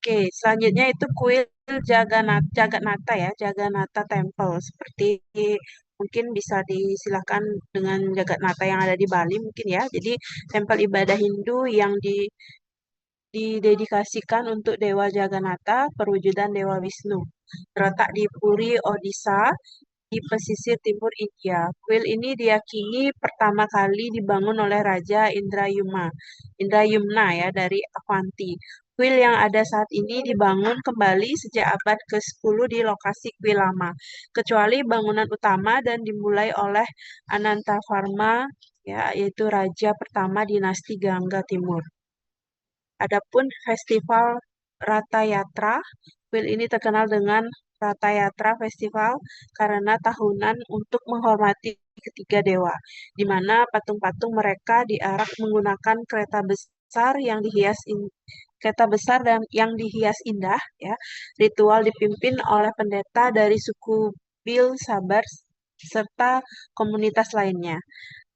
Oke, selanjutnya itu kuil Jaganata ya, Jaganata Temple. Seperti mungkin bisa disilahkan dengan Jaganata yang ada di Bali mungkin ya. Jadi tempel ibadah Hindu yang didedikasikan untuk Dewa Jagannatha, perwujudan Dewa Wisnu. Terletak di Puri, Odisha, di pesisir timur India. Kuil ini diyakini pertama kali dibangun oleh Raja Indrayumna ya dari Avanti. Kuil yang ada saat ini dibangun kembali sejak abad ke-10 di lokasi kuil lama, kecuali bangunan utama dan dimulai oleh Anantavarma ya, yaitu raja pertama dinasti Gangga Timur. Adapun festival Ratayatra, kuil ini terkenal dengan Ratayatra Festival karena tahunan untuk menghormati ketiga dewa, di mana patung-patung mereka diarak menggunakan kereta besar dan yang dihias indah, ya. Ritual dipimpin oleh pendeta dari suku Bil Sabar serta komunitas lainnya.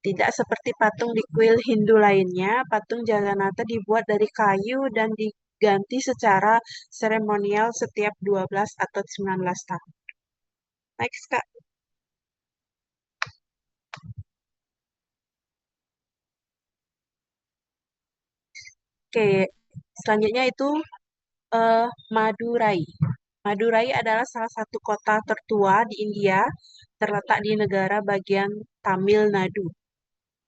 Tidak seperti patung di kuil Hindu lainnya, patung Jagannatha dibuat dari kayu dan diganti secara seremonial setiap 12 atau 19 tahun. Next, Kak. Oke, selanjutnya itu eh, Madurai. Madurai adalah salah satu kota tertua di India, terletak di negara bagian Tamil Nadu,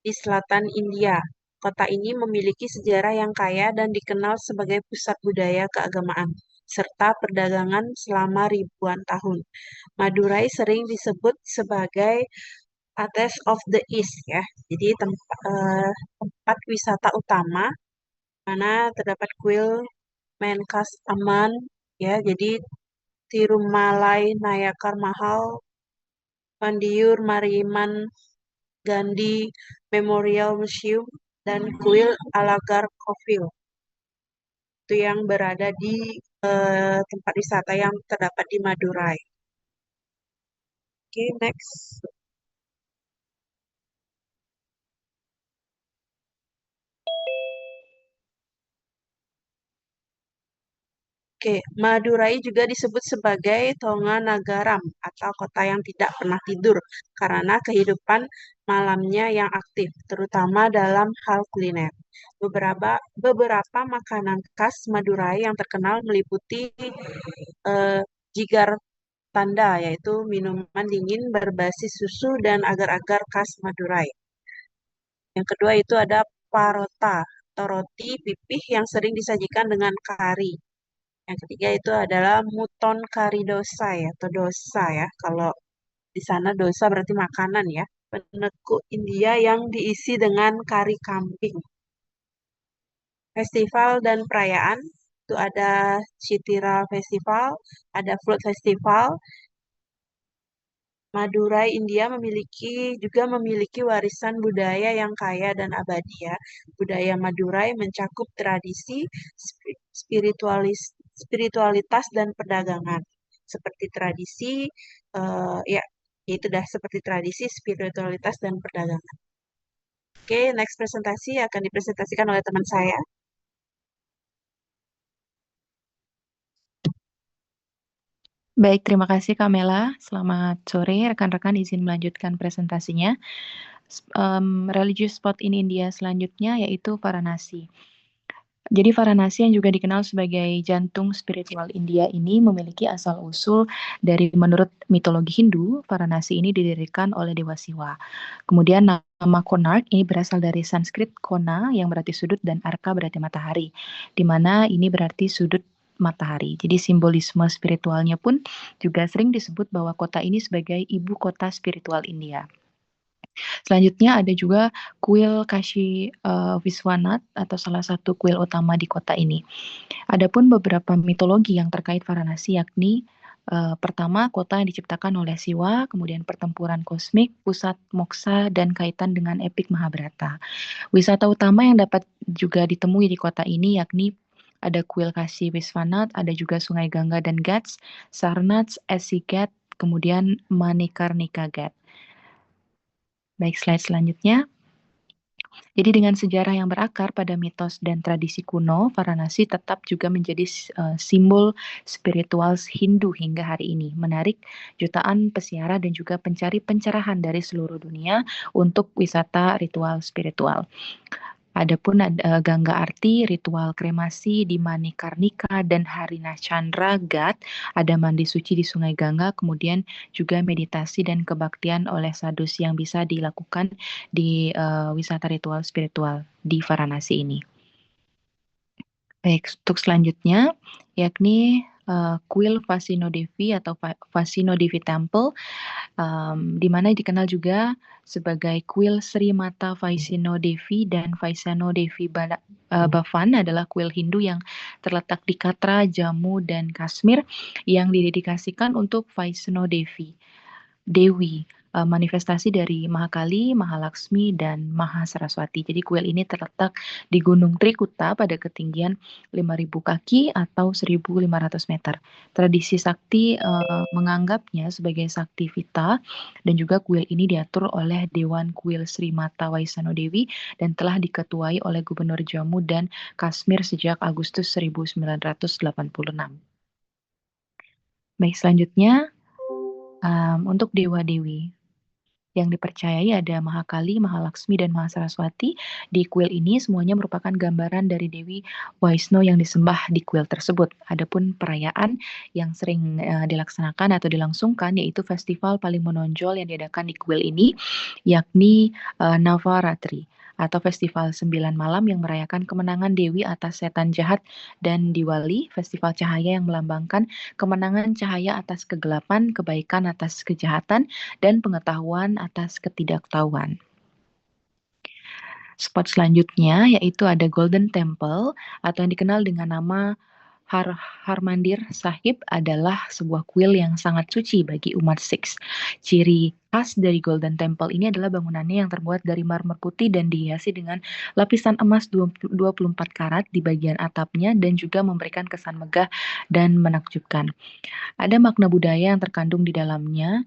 di selatan India. Kota ini memiliki sejarah yang kaya dan dikenal sebagai pusat budaya keagamaan serta perdagangan selama ribuan tahun. Madurai sering disebut sebagai Athens of the East ya. Jadi tempat wisata utama mana terdapat kuil Menkas Aman ya. Jadi Tirumalai Nayakar Mahal, Pandiur Mariman Gandhi Memorial Museum, dan kuil Alagar Coffee itu yang berada di tempat wisata yang terdapat di Madurai. Oke, next. Oke, Madurai juga disebut sebagai Tonga Nagaram atau kota yang tidak pernah tidur karena kehidupan malamnya yang aktif, terutama dalam hal kuliner. Beberapa makanan khas Madurai yang terkenal meliputi eh, jigar tanda, yaitu minuman dingin berbasis susu dan agar-agar khas Madurai. Yang kedua itu ada parota atau roti pipih yang sering disajikan dengan kari. Yang ketiga itu adalah muton kari dosa ya, atau dosa ya. Kalau di sana dosa berarti makanan ya. Penekuk India yang diisi dengan kari kambing. Festival dan perayaan itu ada Chitira Festival, ada Float Festival. Madurai, India juga memiliki warisan budaya yang kaya dan abadi ya. Budaya Madurai mencakup tradisi, spiritualitas dan perdagangan. Seperti tradisi, ya itu dah seperti tradisi, spiritualitas dan perdagangan. Oke, next presentasi akan dipresentasikan oleh teman saya. Baik, terima kasih Kamela. Selamat sore, rekan-rekan izin melanjutkan presentasinya. Religious spot in India selanjutnya yaitu Varanasi. Jadi Varanasi yang juga dikenal sebagai jantung spiritual India ini memiliki asal-usul dari menurut mitologi Hindu, Varanasi ini didirikan oleh Dewa Siwa. Kemudian nama Konark ini berasal dari Sanskrit Kona yang berarti sudut dan Arka berarti matahari, di mana ini berarti sudut matahari. Jadi simbolisme spiritualnya pun juga sering disebut bahwa kota ini sebagai ibu kota spiritual India. Selanjutnya ada juga kuil Kashi Viswanath atau salah satu kuil utama di kota ini. Adapun beberapa mitologi yang terkait Varanasi yakni pertama, kota yang diciptakan oleh Siwa, kemudian pertempuran kosmik, pusat moksa, dan kaitan dengan epik Mahabharata. Wisata utama yang dapat juga ditemui di kota ini yakni ada kuil Kashi Viswanath, ada juga Sungai Gangga dan Ghats, Sarnath, Esi Ghat, kemudian Manikarnika Ghat. Baik, slide selanjutnya. Jadi dengan sejarah yang berakar pada mitos dan tradisi kuno, Varanasi tetap juga menjadi simbol spiritual Hindu hingga hari ini, menarik jutaan peziarah dan juga pencari pencerahan dari seluruh dunia untuk wisata ritual spiritual. Adapun Gangga Arti, ritual kremasi di Manikarnika dan Harina Chandra Ghat, ada mandi suci di Sungai Gangga, kemudian juga meditasi dan kebaktian oleh sadus yang bisa dilakukan di wisata ritual spiritual di Varanasi ini. Baik, untuk selanjutnya yakni kuil Vasino Devi atau Vasino Devi Temple, di mana dikenal juga sebagai kuil Sri Mata Vaisino Devi dan Vaisano Devi Bhavan adalah kuil Hindu yang terletak di Katra, Jammu, dan Kashmir yang didedikasikan untuk Vaisno Dewi, manifestasi dari Mahakali, Mahalaksmi, dan Mahasaraswati. Jadi kuil ini terletak di Gunung Trikuta pada ketinggian 5.000 kaki atau 1.500 meter. Tradisi sakti menganggapnya sebagai sakti Vita dan juga kuil ini diatur oleh Dewan Kuil Sri Mata Vaisano Dewi dan telah diketuai oleh Gubernur Jammu dan Kashmir sejak Agustus 1986. Baik, selanjutnya untuk dewa-dewi yang dipercayai ada Mahakali, Mahalaksmi, dan Mahasaraswati. Di kuil ini semuanya merupakan gambaran dari Dewi Waisno yang disembah di kuil tersebut. Adapun perayaan yang sering dilaksanakan atau dilangsungkan yaitu festival paling menonjol yang diadakan di kuil ini, yakni Navaratri atau Festival 9 Malam yang merayakan kemenangan Dewi atas setan jahat, dan Diwali, festival cahaya yang melambangkan kemenangan cahaya atas kegelapan, kebaikan atas kejahatan, dan pengetahuan atas ketidaktahuan. Spot selanjutnya yaitu ada Golden Temple atau yang dikenal dengan nama Harmandir Sahib, adalah sebuah kuil yang sangat suci bagi umat Sikh. Ciri khas dari Golden Temple ini adalah bangunannya yang terbuat dari marmer putih dan dihiasi dengan lapisan emas 24 karat di bagian atapnya dan juga memberikan kesan megah dan menakjubkan. Ada makna budaya yang terkandung di dalamnya,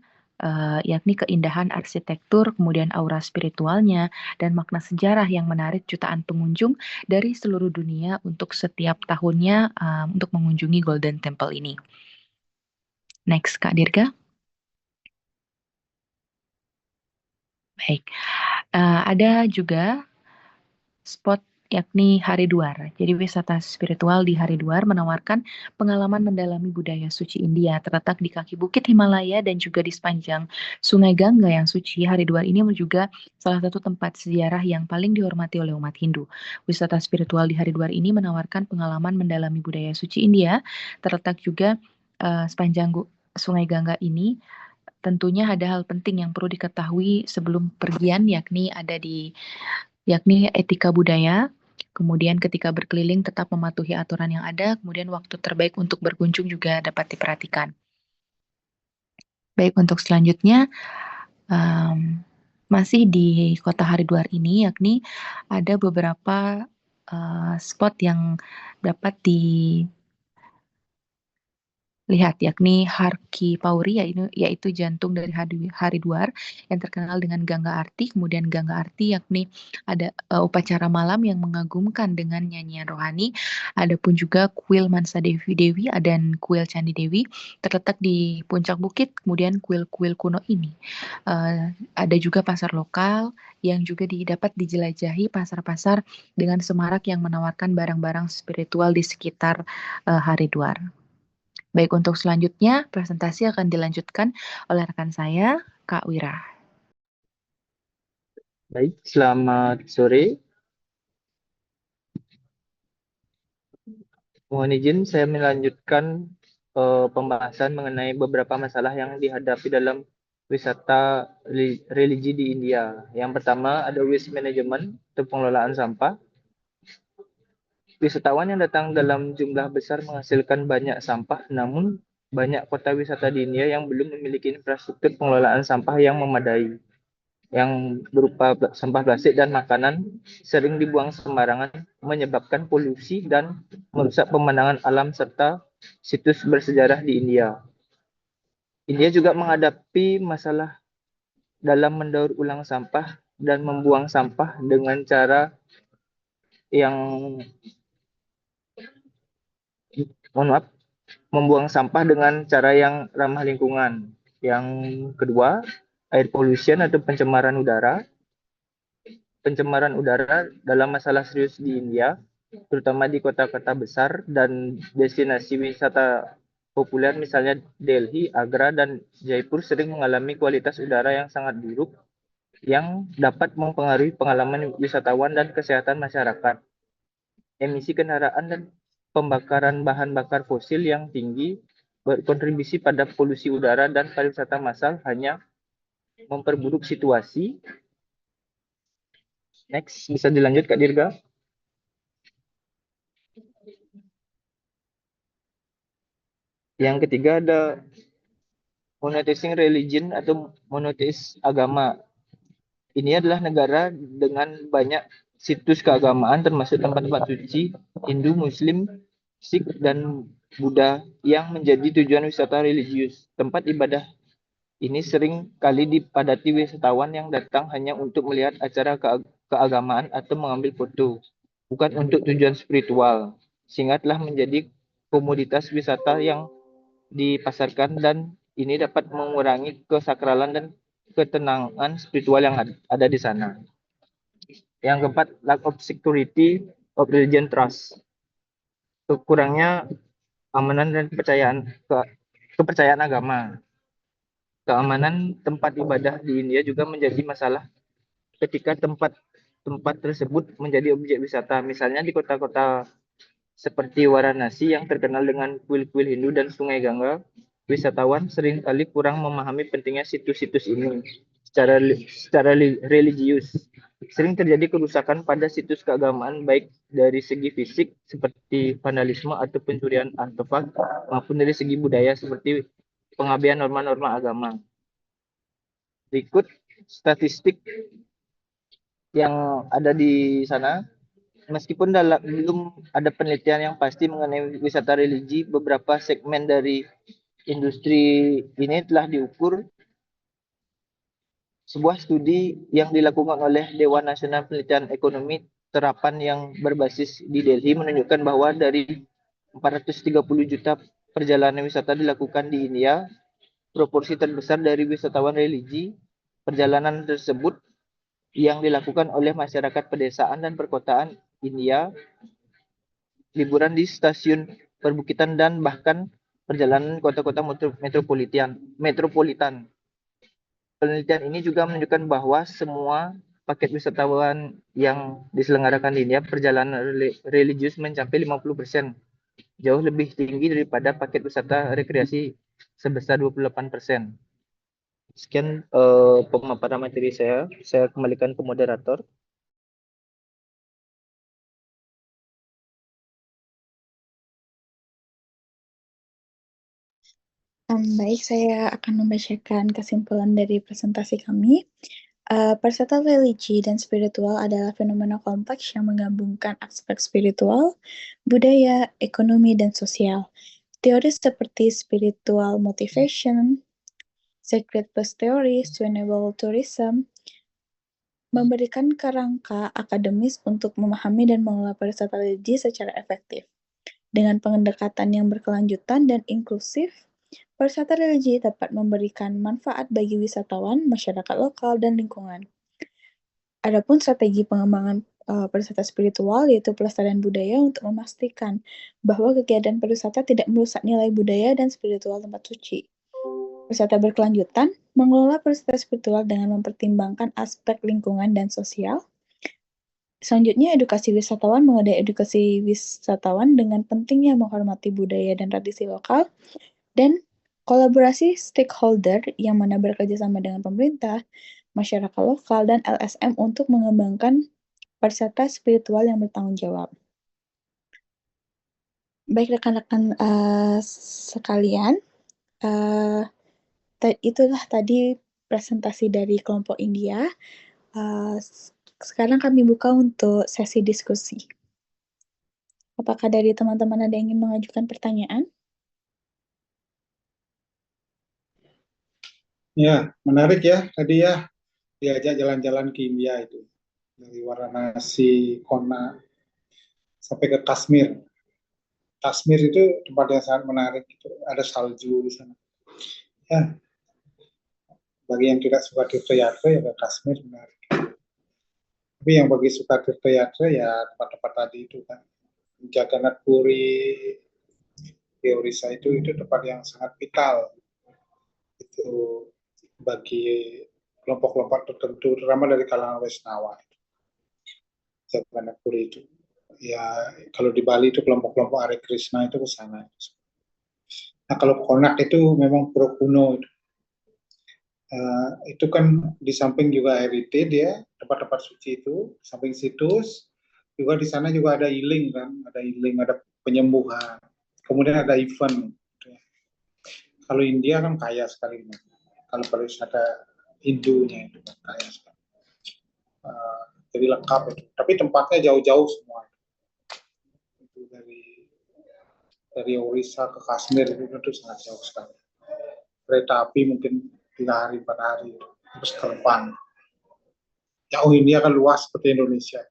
yakni keindahan arsitektur, kemudian aura spiritualnya, dan makna sejarah yang menarik jutaan pengunjung dari seluruh dunia untuk setiap tahunnya untuk mengunjungi Golden Temple ini. Next, Kak Dirga. Baik, ada juga spot yakni Haridwar. Jadi wisata spiritual di Haridwar menawarkan pengalaman mendalami budaya suci India, terletak di kaki bukit Himalaya dan juga di sepanjang Sungai Gangga yang suci. Haridwar ini juga salah satu tempat sejarah yang paling dihormati oleh umat Hindu. Wisata spiritual di Haridwar ini menawarkan pengalaman mendalami budaya suci India, terletak juga sepanjang Sungai Gangga ini. Tentunya ada hal penting yang perlu diketahui sebelum pergian, yakni etika budaya. Kemudian ketika berkeliling tetap mematuhi aturan yang ada, kemudian waktu terbaik untuk berkunjung juga dapat diperhatikan. Baik, untuk selanjutnya masih di kota Haridwar ini, yakni ada beberapa spot yang dapat lihat, yakni Harki Pauri, yaitu jantung dari Haridwar yang terkenal dengan Gangga Arti. Kemudian Gangga Arti yakni ada upacara malam yang mengagumkan dengan nyanyian rohani. Adapun juga kuil Mansa Dewi dan kuil Candi Dewi terletak di puncak bukit. Kemudian kuil-kuil kuno ini ada juga pasar lokal yang juga dapat dijelajahi, pasar-pasar dengan semarak yang menawarkan barang-barang spiritual di sekitar Haridwar. Baik, untuk selanjutnya presentasi akan dilanjutkan oleh rekan saya, Kak Wira. Baik, selamat sore. Mohon izin saya melanjutkan pembahasan mengenai beberapa masalah yang dihadapi dalam wisata religi di India. Yang pertama ada waste management atau pengelolaan sampah. Wisatawan yang datang dalam jumlah besar menghasilkan banyak sampah, namun banyak kota wisata di India yang belum memiliki infrastruktur pengelolaan sampah yang memadai, yang berupa sampah plastik dan makanan sering dibuang sembarangan, menyebabkan polusi dan merusak pemandangan alam serta situs bersejarah di India. India juga menghadapi masalah dalam mendaur ulang sampah dan membuang sampah dengan cara yang mohon maaf, membuang sampah dengan cara yang ramah lingkungan. Yang kedua, air pollution atau pencemaran udara. Pencemaran udara dalam masalah serius di India, terutama di kota-kota besar dan destinasi wisata populer misalnya Delhi, Agra, dan Jaipur sering mengalami kualitas udara yang sangat buruk yang dapat mempengaruhi pengalaman wisatawan dan kesehatan masyarakat. Emisi kendaraan dan pembakaran bahan bakar fosil yang tinggi berkontribusi pada polusi udara dan pariwisata massal hanya memperburuk situasi. Next, bisa dilanjut Kak Dirga. Yang ketiga ada monotheistic religion atau monotheis agama. Ini adalah negara dengan banyak situs keagamaan termasuk tempat-tempat suci Hindu, Muslim, Sikh, dan Buddha yang menjadi tujuan wisata religius. Tempat ibadah ini sering kali dipadati wisatawan yang datang hanya untuk melihat acara keagamaan atau mengambil foto, bukan untuk tujuan spiritual, sehingga telah menjadi komoditas wisata yang dipasarkan dan ini dapat mengurangi kesakralan dan ketenangan spiritual yang ada di sana. Yang keempat, lack of security of religion trust. Kurangnya keamanan dan kepercayaan agama. Keamanan tempat ibadah di India juga menjadi masalah ketika tempat tersebut menjadi objek wisata. Misalnya di kota-kota seperti Varanasi yang terkenal dengan kuil-kuil Hindu dan Sungai Gangga, wisatawan seringkali kurang memahami pentingnya situs-situs ini secara religius. Sering terjadi kerusakan pada situs keagamaan baik dari segi fisik seperti vandalisme atau pencurian artefak maupun dari segi budaya seperti pengabaian norma-norma agama. Berikut statistik yang ada di sana. Meskipun belum ada penelitian yang pasti mengenai wisata religi, beberapa segmen dari industri ini telah diukur. Sebuah studi yang dilakukan oleh Dewan Nasional Penelitian Ekonomi Terapan yang berbasis di Delhi menunjukkan bahwa dari 430 juta perjalanan wisata dilakukan di India, proporsi terbesar dari wisatawan religi, perjalanan tersebut yang dilakukan oleh masyarakat pedesaan dan perkotaan India, liburan di stasiun perbukitan dan bahkan perjalanan kota-kota metropolitan. Penelitian ini juga menunjukkan bahwa semua paket wisatawan yang diselenggarakan di India perjalanan religius mencapai 50%, jauh lebih tinggi daripada paket wisata rekreasi sebesar 28%. Sekian pemaparan materi saya kembalikan ke moderator. Baik, saya akan membacakan kesimpulan dari presentasi kami. Persata religi dan spiritual adalah fenomena kompleks yang menggabungkan aspek spiritual, budaya, ekonomi, dan sosial. Teori seperti spiritual motivation, sacred bus theory, sustainable tourism, memberikan kerangka akademis untuk memahami dan mengelola pariwisata religi secara efektif. Dengan pendekatan yang berkelanjutan dan inklusif, pariwisata religi dapat memberikan manfaat bagi wisatawan, masyarakat lokal, dan lingkungan. Adapun strategi pengembangan pariwisata spiritual yaitu pelestarian budaya untuk memastikan bahwa kegiatan pariwisata tidak merusak nilai budaya dan spiritual tempat suci. Pariwisata berkelanjutan mengelola pariwisata spiritual dengan mempertimbangkan aspek lingkungan dan sosial. Selanjutnya, edukasi wisatawan mengenai edukasi wisatawan dengan pentingnya menghormati budaya dan tradisi lokal, dan kolaborasi stakeholder yang mana bekerja sama dengan pemerintah, masyarakat lokal, dan LSM untuk mengembangkan pariwisata spiritual yang bertanggung jawab. Baik rekan-rekan sekalian, itulah tadi presentasi dari kelompok India. Sekarang kami buka untuk sesi diskusi. Apakah dari teman-teman ada yang ingin mengajukan pertanyaan? Ya, menarik ya tadi ya diajak jalan-jalan ke India itu, dari Varanasi, Kona sampai ke Kashmir. Kashmir itu tempat yang sangat menarik, itu ada salju di sana. Ya, bagi yang tidak suka Tirtayatra ya ke Kashmir menarik. Tapi yang bagi suka Tirtayatra ya tempat-tempat tadi itu kan, Jagannath Puri, di Orissa itu tempat yang sangat vital itu bagi kelompok-kelompok tertentu, terutama dari kalangan Waisnawa. Jagannath Puri itu ya, kalau di Bali itu kelompok-kelompok Hare Krishna itu ke sana. Nah kalau Konak itu memang pro kuno itu. Itu kan di samping juga heritage ya, tempat-tempat suci itu, samping situs juga di sana juga ada healing kan, ada healing, ada penyembuhan, kemudian ada event. Kalau India kan kaya sekali, kalau pariwisata Hindunya itu kan kaya sekali. Jadi lengkap itu, tapi tempatnya jauh-jauh semua. Itu dari Orissa ke Kashmir itu sangat jauh sekali. Kereta api mungkin 3 hari 4 hari terus terbang. Jauh, India kan luas seperti Indonesia,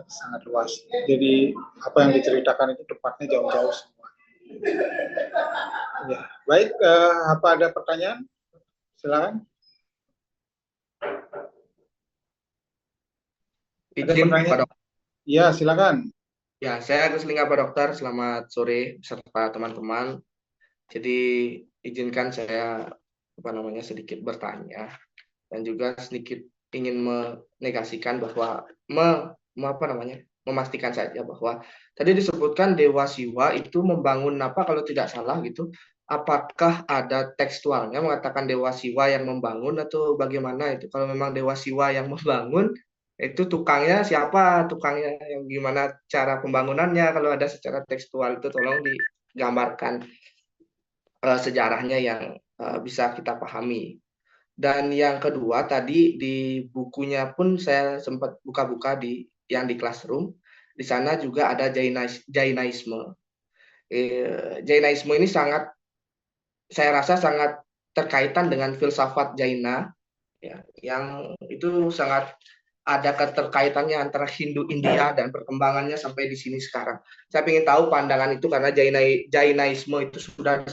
sangat luas. Jadi apa yang diceritakan itu tempatnya jauh-jauh semua. Ya, baik. Apa ada pertanyaan? Silakan. Izin Pak Dokter. Ya, silakan. Ya, saya Agus Lingga Pak Dokter. Selamat sore beserta teman-teman. Jadi izinkan saya sedikit bertanya dan juga sedikit ingin menegasikan bahwa memastikan saja bahwa tadi disebutkan Dewa Siwa itu membangun apa kalau tidak salah gitu. Apakah ada tekstualnya mengatakan Dewa Siwa yang membangun atau bagaimana itu? Kalau memang Dewa Siwa yang membangun, itu tukangnya siapa? Tukangnya yang gimana cara pembangunannya? Kalau ada secara tekstual itu tolong digambarkan sejarahnya yang bisa kita pahami. Dan yang kedua tadi di bukunya pun saya sempat buka-buka yang di Classroom. Di sana juga ada Jainisme. Jainisme ini saya rasa sangat terkaitan dengan filsafat Jaina, ya, yang itu sangat ada keterkaitannya antara Hindu India dan perkembangannya sampai di sini sekarang. Saya ingin tahu pandangan itu karena Jainisme itu sudah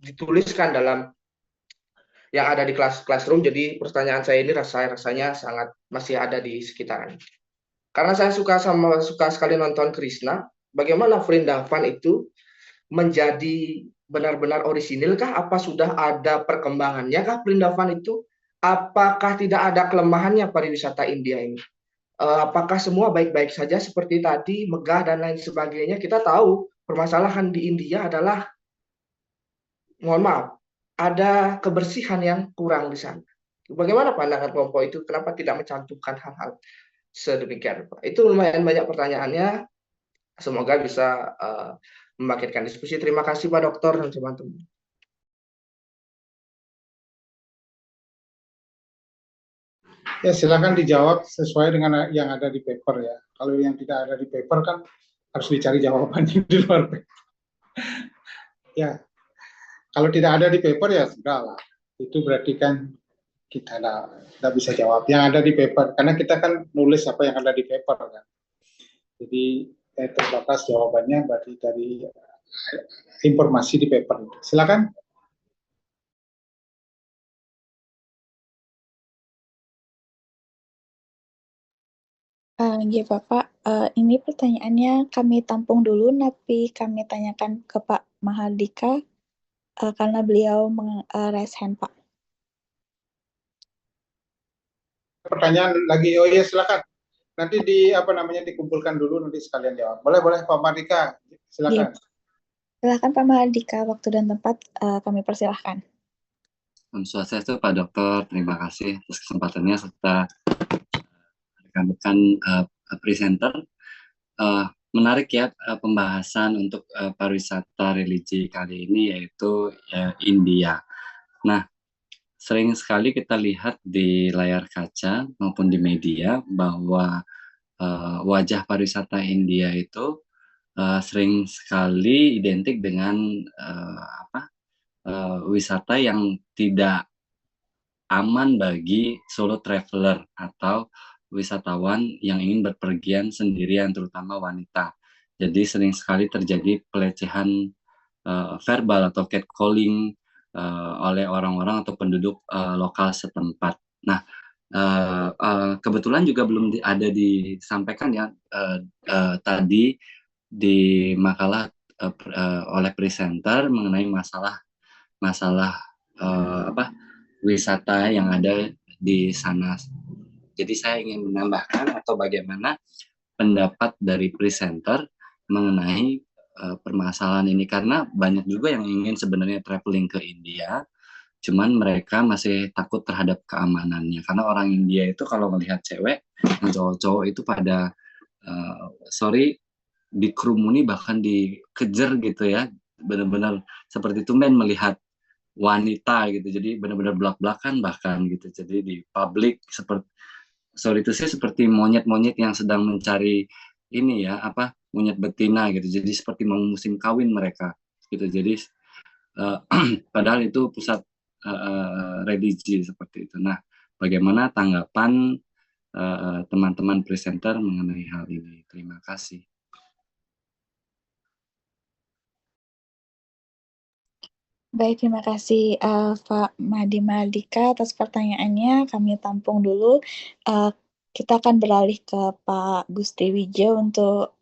dituliskan dalam yang ada di Classroom. Jadi pertanyaan saya ini rasanya sangat masih ada di sekitaran. Karena saya suka sekali nonton Krishna, bagaimana Vrindavan itu menjadi benar-benar orisinil kah? Apa sudah ada perkembangannya kah Vrindavan itu? Apakah tidak ada kelemahannya pariwisata India ini? Apakah semua baik-baik saja seperti tadi, megah dan lain sebagainya? Kita tahu permasalahan di India adalah, mohon maaf, ada kebersihan yang kurang di sana. Bagaimana pandangan kelompok itu? Kenapa tidak mencantumkan hal-hal sedemikian? Itu lumayan banyak pertanyaannya. Semoga bisa membangkitkan diskusi. Terima kasih Pak Dokter dan teman-teman. Ya, silakan dijawab sesuai dengan yang ada di paper ya. Kalau yang tidak ada di paper kan harus dicari jawabannya di luar paper. Ya, kalau tidak ada di paper ya sudah lah. Itu berarti kan kita tidak bisa jawab yang ada di paper, karena kita kan nulis apa yang ada di paper kan. Jadi terbatas jawabannya berarti dari informasi di paper itu. Silakan. Ya Bapak, ini pertanyaannya kami tampung dulu, tapi kami tanyakan ke Pak Mahardika karena beliau raise hand, Pak. Pertanyaan lagi, oh iya silakan. Nanti dikumpulkan dulu, nanti sekalian jawab. Boleh Pak Mahardika, silakan. Ya. Silakan Pak Mahardika, waktu dan tempat kami persilahkan. Om Swastiastu Pak Dokter, terima kasih atas kesempatannya serta rekan-rekan presenter. Menarik ya pembahasan untuk pariwisata religi kali ini, yaitu India. Nah, sering sekali kita lihat di layar kaca maupun di media bahwa wajah pariwisata India itu sering sekali identik dengan wisata yang tidak aman bagi solo traveler atau wisatawan yang ingin berpergian sendirian, terutama wanita. Jadi sering sekali terjadi pelecehan verbal atau catcalling oleh orang-orang atau penduduk lokal setempat. Nah, kebetulan juga belum ada disampaikan ya tadi di makalah oleh presenter mengenai masalah wisata yang ada di sana. Jadi saya ingin menambahkan atau bagaimana pendapat dari presenter mengenai permasalahan ini, karena banyak juga yang ingin sebenarnya traveling ke India, cuman mereka masih takut terhadap keamanannya, karena orang India itu kalau melihat cewek, cowok-cowok itu pada dikerumuni bahkan dikejar gitu ya, benar-benar seperti itu melihat wanita gitu, jadi benar-benar belak-belakan bahkan gitu, jadi di publik seperti monyet-monyet yang sedang mencari ini ya monyet betina gitu, jadi seperti mau musim kawin mereka gitu, jadi padahal itu pusat religi seperti itu. Nah, bagaimana tanggapan teman-teman presenter mengenai hal ini? Terima kasih. Baik, terima kasih Pak Madi Mardika atas pertanyaannya. Kami tampung dulu. Kita akan beralih ke Pak Gusti Wijaya untuk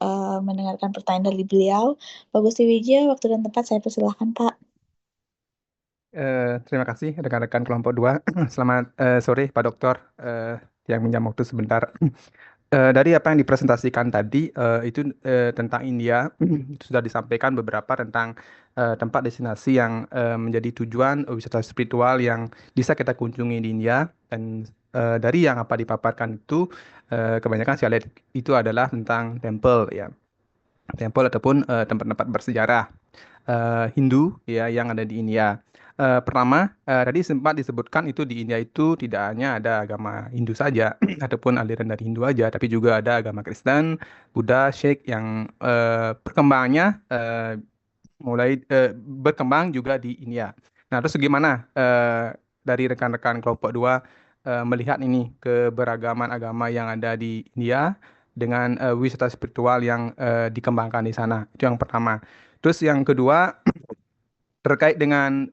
mendengarkan pertanyaan dari beliau. Pak Gusti Wijaya, waktu dan tempat saya persilahkan, Pak. Terima kasih rekan-rekan kelompok 2. Selamat sore Pak Dokter yang minjam waktu sebentar. Dari apa yang dipresentasikan tadi itu tentang India itu sudah disampaikan beberapa tentang tempat destinasi yang menjadi tujuan wisata spiritual yang bisa kita kunjungi di India, dan dari yang apa dipaparkan itu kebanyakan saya lihat itu adalah tentang temple ya, temple ataupun tempat-tempat bersejarah Hindu ya yang ada di India. Pertama, tadi sempat disebutkan itu di India itu tidak hanya ada agama Hindu saja ataupun aliran dari Hindu aja, tapi juga ada agama Kristen, Buddha, Sikh yang perkembangannya mulai berkembang juga di India. Nah, terus gimana dari rekan-rekan kelompok 2 melihat ini keberagaman agama yang ada di India dengan wisata spiritual yang dikembangkan di sana? Itu yang pertama. Terus yang kedua, terkait dengan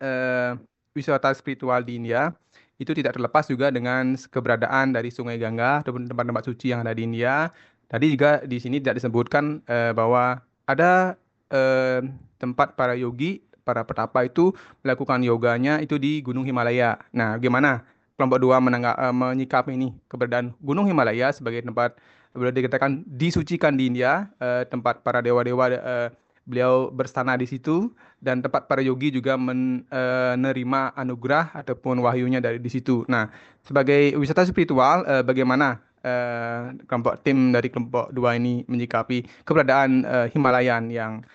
wisata spiritual di India, itu tidak terlepas juga dengan keberadaan dari Sungai Gangga ataupun tempat-tempat suci yang ada di India. Tadi juga di sini tidak disebutkan bahwa ada tempat para yogi, para petapa itu melakukan yoganya itu di Gunung Himalaya. Nah, gimana kelompok 2 menyikapi ini keberadaan Gunung Himalaya sebagai tempat boleh dikatakan disucikan di India, tempat para dewa-dewa beliau berstana di situ, dan tempat para yogi juga menerima anugerah ataupun wahyunya dari di situ. Nah, sebagai wisata spiritual, bagaimana kelompok tim dari kelompok 2 ini menyikapi keberadaan Himalayan yang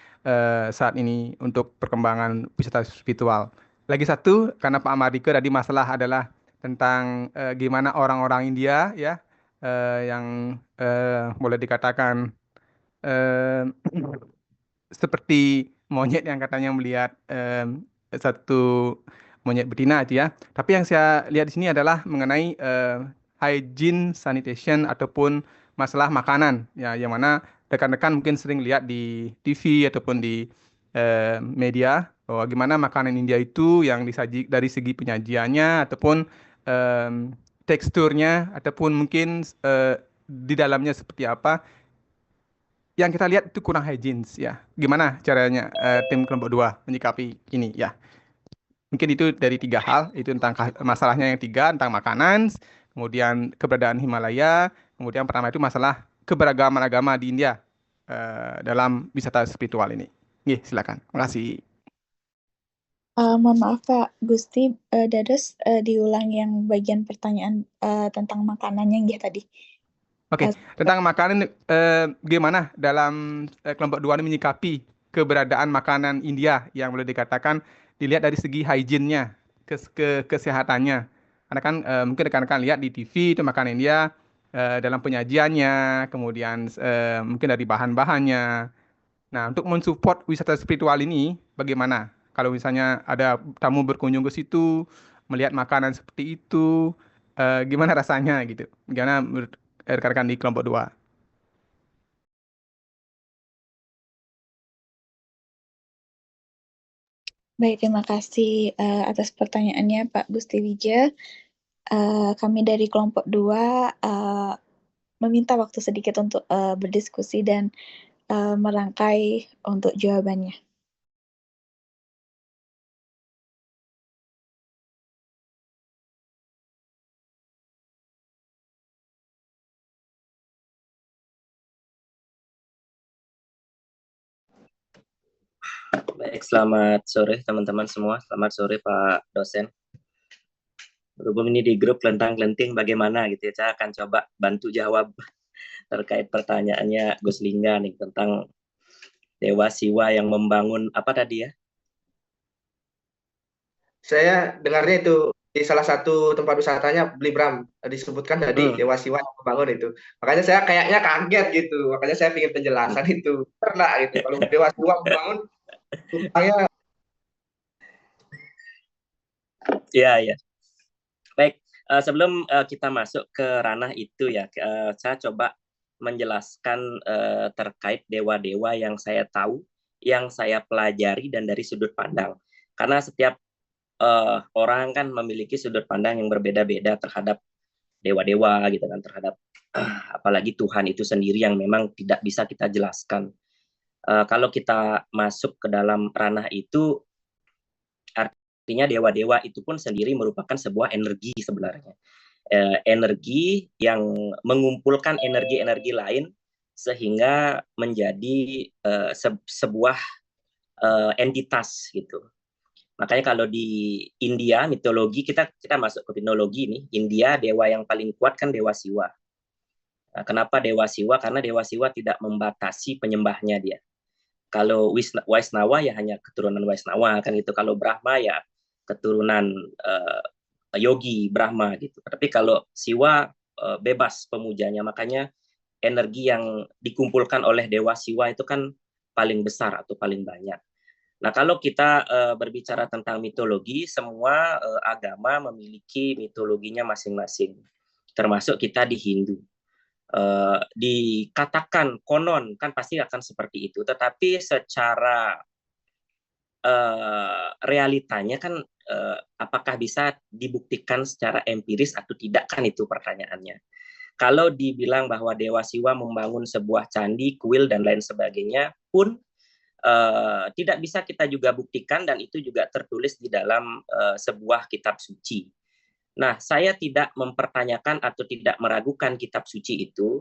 saat ini untuk perkembangan wisata spiritual? Lagi satu, karena Pak Mardika tadi masalah adalah tentang gimana orang-orang India ya yang boleh dikatakan seperti monyet yang katanya melihat satu monyet betina itu ya. Tapi yang saya lihat di sini adalah mengenai hygiene, sanitation ataupun masalah makanan ya, yang mana rekan-rekan mungkin sering lihat di TV ataupun di media bahwa gimana makanan India itu yang disaji dari segi penyajiannya ataupun teksturnya ataupun mungkin di dalamnya seperti apa, yang kita lihat itu kurang hygienis ya. Gimana caranya tim kelompok 2 menyikapi ini ya? Mungkin itu dari 3 hal, itu tentang masalahnya yang 3 tentang makanan, kemudian keberadaan Himalaya, kemudian pertama itu masalah keberagaman agama di India dalam wisata spiritual ini. Nih, silakan. Terima kasih. Mohon maaf Pak Gusti, Dados diulang yang bagian pertanyaan tentang makanannya ya tadi. Oke, tentang makanan, gimana dalam kelompok 2 ini menyikapi keberadaan makanan India yang boleh dikatakan dilihat dari segi hygiene-nya, kesehatannya. Karena kan mungkin rekan-rekan lihat di TV itu makanan India dalam penyajiannya, kemudian mungkin dari bahan-bahannya. Nah, untuk mensupport wisata spiritual ini, bagaimana? Kalau misalnya ada tamu berkunjung ke situ, melihat makanan seperti itu? Gimana rasanya gitu? Gimana menurut rekan-rekan di kelompok 2? Baik, terima kasih atas pertanyaannya Pak Gusti Wija. Kami dari kelompok 2 meminta waktu sedikit untuk berdiskusi dan merangkai untuk jawabannya. Baik, selamat sore teman-teman semua. Selamat sore Pak dosen. Berhubung ini di grup kelentang-kelenting bagaimana gitu ya, saya akan coba bantu jawab terkait pertanyaannya Gus Lingga nih tentang Dewa Siwa yang membangun apa tadi ya? Saya dengarnya itu di salah satu tempat wisatanya Blibram disebutkan tadi Dewa Siwa yang membangun itu. Makanya saya kayaknya kaget gitu. Makanya saya ingin penjelasan itu. Karena gitu kalau Dewa Siwa membangun supaya Iya. Baik, sebelum kita masuk ke ranah itu ya, saya coba menjelaskan terkait dewa-dewa yang saya tahu, yang saya pelajari dan dari sudut pandang. Karena setiap orang kan memiliki sudut pandang yang berbeda-beda terhadap dewa-dewa gitu kan, terhadap apalagi Tuhan itu sendiri yang memang tidak bisa kita jelaskan. Kalau kita masuk ke dalam ranah itu, artinya dewa-dewa itu pun sendiri merupakan sebuah energi sebenarnya. Energi yang mengumpulkan energi-energi lain sehingga menjadi sebuah entitas gitu. Makanya kalau di India mitologi kita masuk ke mitologi nih, India dewa yang paling kuat kan Dewa Siwa. Nah, kenapa Dewa Siwa? Karena Dewa Siwa tidak membatasi penyembahnya dia. Kalau Waisnawa ya hanya keturunan Waisnawa kan gitu. Kalau Brahma ya keturunan Yogi Brahma gitu. Tapi kalau Siwa bebas pemujanya, makanya energi yang dikumpulkan oleh Dewa Siwa itu kan paling besar atau paling banyak. Nah, kalau kita berbicara tentang mitologi, semua agama memiliki mitologinya masing-masing. Termasuk kita di Hindu. Dikatakan konon kan pasti akan seperti itu, tetapi secara realitanya kan apakah bisa dibuktikan secara empiris atau tidak kan itu pertanyaannya. Kalau dibilang bahwa Dewa Siwa membangun sebuah candi, kuil dan lain sebagainya pun tidak bisa kita juga buktikan dan itu juga tertulis di dalam sebuah kitab suci. Nah, saya tidak mempertanyakan atau tidak meragukan kitab suci itu,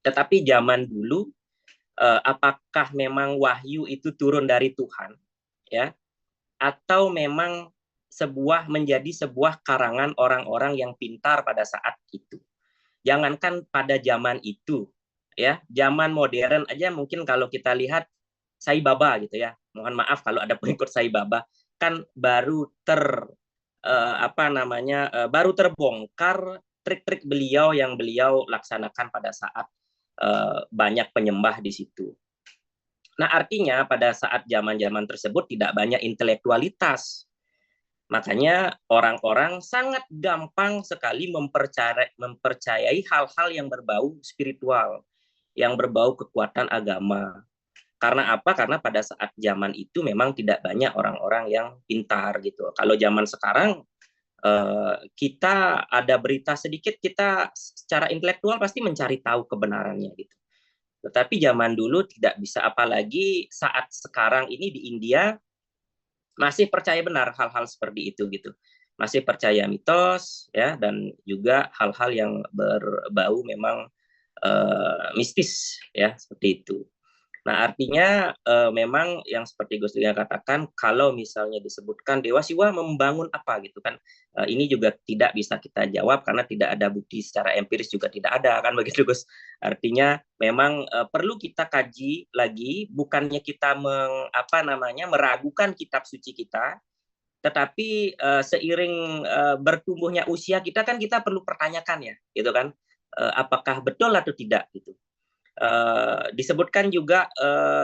tetapi zaman dulu apakah memang wahyu itu turun dari Tuhan, ya, atau memang menjadi sebuah karangan orang-orang yang pintar pada saat itu. Jangankan pada zaman itu, ya, zaman modern aja mungkin kalau kita lihat Sai Baba gitu ya. Mohon maaf kalau ada pengikut Sai Baba, kan baru baru terbongkar trik-trik beliau yang beliau laksanakan pada saat banyak penyembah di situ. Nah, artinya pada saat zaman-zaman tersebut tidak banyak intelektualitas. Makanya orang-orang sangat gampang sekali mempercayai hal-hal yang berbau spiritual, yang berbau kekuatan agama. Karena apa? Karena pada saat zaman itu memang tidak banyak orang-orang yang pintar gitu. Kalau zaman sekarang kita ada berita sedikit, kita secara intelektual pasti mencari tahu kebenarannya gitu. Tetapi zaman dulu tidak bisa, apalagi saat sekarang ini di India masih percaya benar hal-hal seperti itu gitu. Masih percaya mitos ya, dan juga hal-hal yang berbau memang mistis ya, seperti itu. Nah, artinya memang yang seperti Gus Lingga katakan, kalau misalnya disebutkan Dewa Siwa membangun apa gitu kan, ini juga tidak bisa kita jawab karena tidak ada bukti secara empiris, juga tidak ada kan begitu Gus. Artinya memang perlu kita kaji lagi, bukannya kita meragukan kitab suci kita, tetapi seiring bertumbuhnya usia kita kan kita perlu pertanyakan ya, gitu kan, apakah betul atau tidak gitu. Disebutkan juga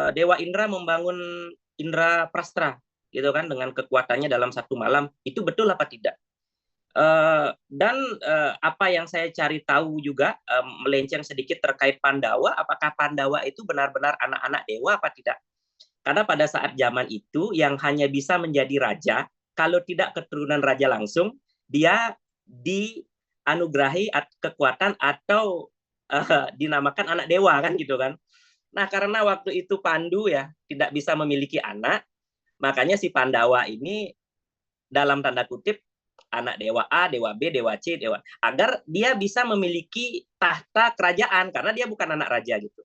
Dewa Indra membangun Indra Prastra gitu kan, dengan kekuatannya dalam satu malam, itu betul apa tidak? Dan apa yang saya cari tahu juga, melenceng sedikit terkait Pandawa, apakah Pandawa itu benar-benar anak-anak dewa apa tidak? Karena pada saat zaman itu yang hanya bisa menjadi raja, kalau tidak keturunan raja langsung, dia dianugerahi kekuatan atau dinamakan anak dewa kan gitu kan. Nah, karena waktu itu Pandu ya tidak bisa memiliki anak, makanya si Pandawa ini dalam tanda kutip anak dewa A, dewa B, dewa C, dewa, agar dia bisa memiliki tahta kerajaan karena dia bukan anak raja gitu.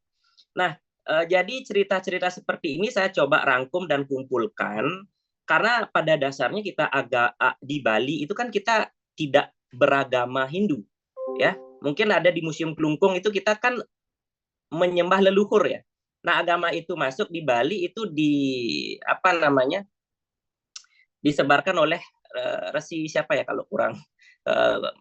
Nah, jadi cerita-cerita seperti ini saya coba rangkum dan kumpulkan karena pada dasarnya kita agak di Bali itu kan kita tidak beragama Hindu ya. Mungkin ada di Museum Kelungkung itu kita kan menyembah leluhur ya. Nah, agama itu masuk di Bali itu apa namanya? Disebarkan oleh resi siapa ya kalau kurang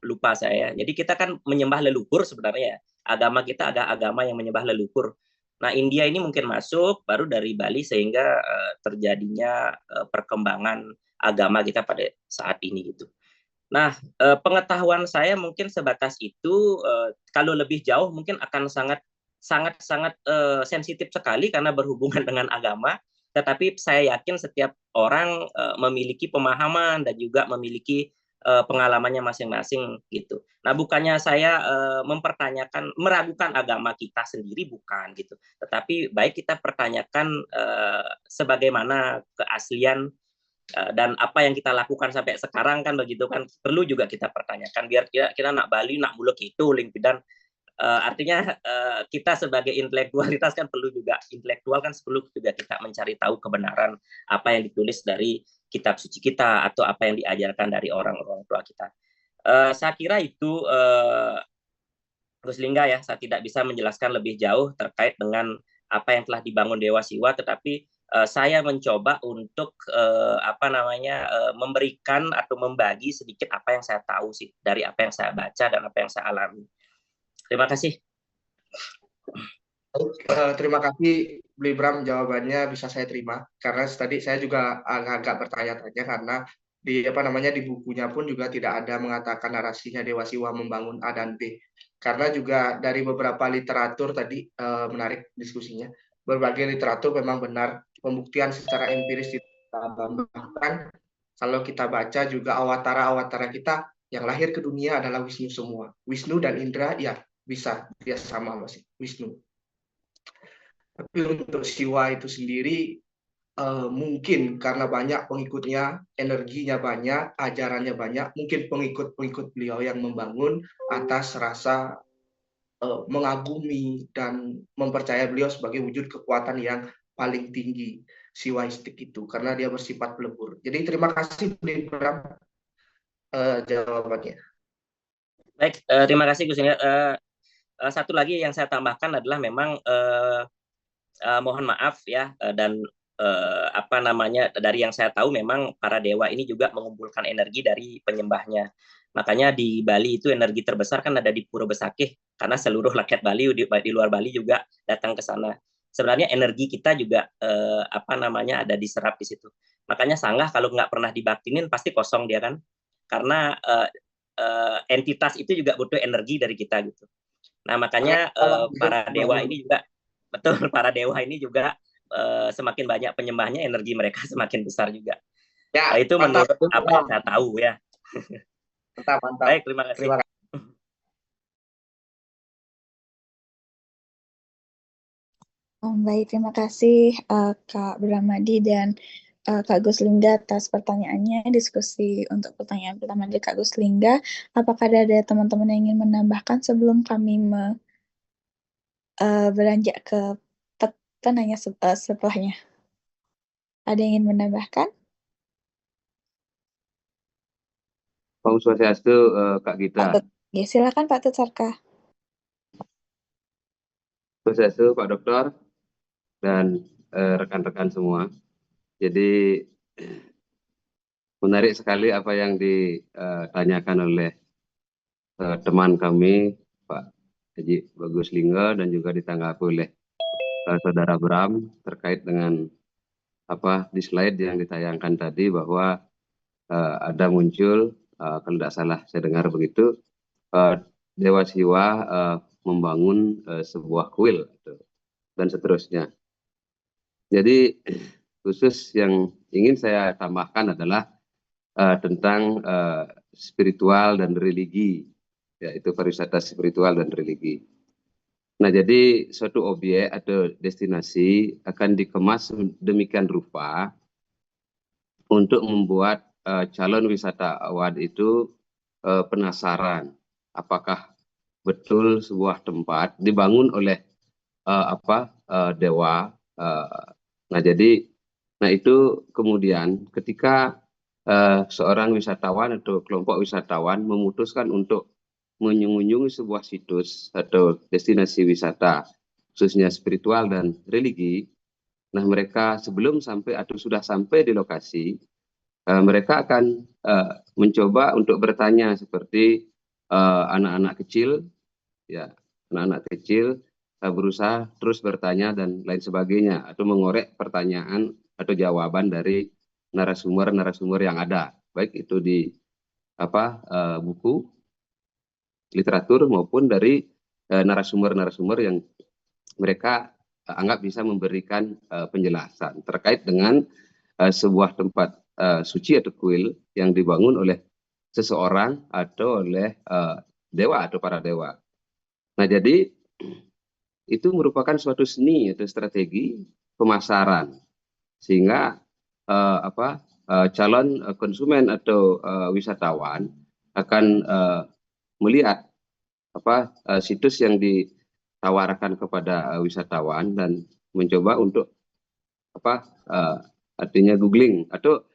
lupa saya. Jadi kita kan menyembah leluhur sebenarnya. Agama kita ada agama yang menyembah leluhur. Nah, India ini mungkin masuk baru dari Bali sehingga terjadinya perkembangan agama kita pada saat ini gitu. Nah, pengetahuan saya mungkin sebatas itu. Kalau lebih jauh mungkin akan sangat sensitif sekali karena berhubungan dengan agama. Tetapi saya yakin setiap orang memiliki pemahaman dan juga memiliki pengalamannya masing-masing gitu. Nah, bukannya saya meragukan agama kita sendiri, bukan gitu. Tetapi baik kita pertanyakan sebagaimana keaslian dan apa yang kita lakukan sampai sekarang kan begitu kan, perlu juga kita pertanyakan biar kita nak Bali nak muluk itu limpidan. Artinya kita sebagai intelektualitas kan perlu juga, intelektual kan perlu juga kita mencari tahu kebenaran apa yang ditulis dari kitab suci kita atau apa yang diajarkan dari orang-orang tua kita. Saya kira itu Gus Lingga ya, saya tidak bisa menjelaskan lebih jauh terkait dengan apa yang telah dibangun Dewa Siwa, tetapi saya mencoba untuk memberikan atau membagi sedikit apa yang saya tahu sih dari apa yang saya baca dan apa yang saya alami. Terima kasih. Terima kasih Bli Bram, jawabannya bisa saya terima karena tadi saya juga agak bertanya-tanya karena di bukunya pun juga tidak ada mengatakan narasinya Dewa Siwa membangun A dan B. Karena juga dari beberapa literatur tadi menarik diskusinya. Berbagai literatur memang benar pembuktian secara empiris ditambahkan. Kalau kita baca juga awatara kita yang lahir ke dunia adalah Wisnu semua. Wisnu dan Indra ya bisa dia sama masih Wisnu. Tapi untuk Siwa itu sendiri mungkin karena banyak pengikutnya, energinya banyak, ajarannya banyak, mungkin pengikut-pengikut beliau yang membangun atas rasa mengagumi dan mempercaya beliau sebagai wujud kekuatan yang paling tinggi, siwaistik itu, karena dia bersifat pelebur. Jadi terima kasih Bram jawabannya. Baik, terima kasih Gus Ingat. Satu lagi yang saya tambahkan adalah memang mohon maaf ya, dan dari yang saya tahu memang para dewa ini juga mengumpulkan energi dari penyembahnya. Makanya di Bali itu energi terbesar kan ada di Pura Besakih, karena seluruh rakyat Bali di luar Bali juga datang ke sana. Sebenarnya energi kita juga ada diserap di situ. Makanya sanggah kalau nggak pernah dibaktinin pasti kosong dia kan, karena entitas itu juga butuh energi dari kita gitu. Nah makanya para dewa ini juga para dewa ini juga semakin banyak penyembahnya, energi mereka semakin besar juga. Ya, itu menurut apa yang saya tahu ya. Mantap. Baik, terima kasih. Baik, terima kasih Kak Bramadi dan Kak Gus Lingga atas pertanyaannya. Diskusi untuk pertanyaan pertama dari Kak Gus Lingga. Apakah ada teman-teman yang ingin menambahkan sebelum kami beranjak ke penanya setelahnya? Ada yang ingin menambahkan? Om Swastiastu, Kak Gita. Ya, silakan Pak Tutsarka. Swastiastu, Pak Dokter, dan rekan-rekan semua. Jadi menarik sekali apa yang ditanyakan oleh teman kami, Pak Haji Bagus Lingga, dan juga ditanggapi oleh Saudara Bram terkait dengan di slide yang ditayangkan tadi bahwa ada muncul kalau tidak salah saya dengar begitu Dewa Siwa membangun sebuah kuil dan seterusnya. Jadi khusus yang ingin saya tambahkan adalah tentang spiritual dan religi, yaitu pariwisata spiritual dan religi. Nah, jadi suatu objek atau destinasi akan dikemas demikian rupa untuk membuat calon wisatawan itu penasaran apakah betul sebuah tempat dibangun oleh dewa. Nah, jadi itu kemudian ketika seorang wisatawan atau kelompok wisatawan memutuskan untuk mengunjungi sebuah situs atau destinasi wisata, khususnya spiritual dan religi, nah mereka sebelum sampai atau sudah sampai di lokasi, mereka akan mencoba untuk bertanya seperti anak-anak kecil, ya, anak-anak kecil berusaha terus bertanya dan lain sebagainya, atau mengorek pertanyaan atau jawaban dari narasumber-narasumber yang ada, baik itu di buku literatur maupun dari narasumber-narasumber yang mereka anggap bisa memberikan penjelasan terkait dengan sebuah tempat suci atau kuil yang dibangun oleh seseorang atau oleh dewa atau para dewa. Nah, jadi itu merupakan suatu seni atau strategi pemasaran sehingga calon konsumen atau wisatawan akan melihat situs yang ditawarkan kepada wisatawan dan mencoba untuk artinya googling, atau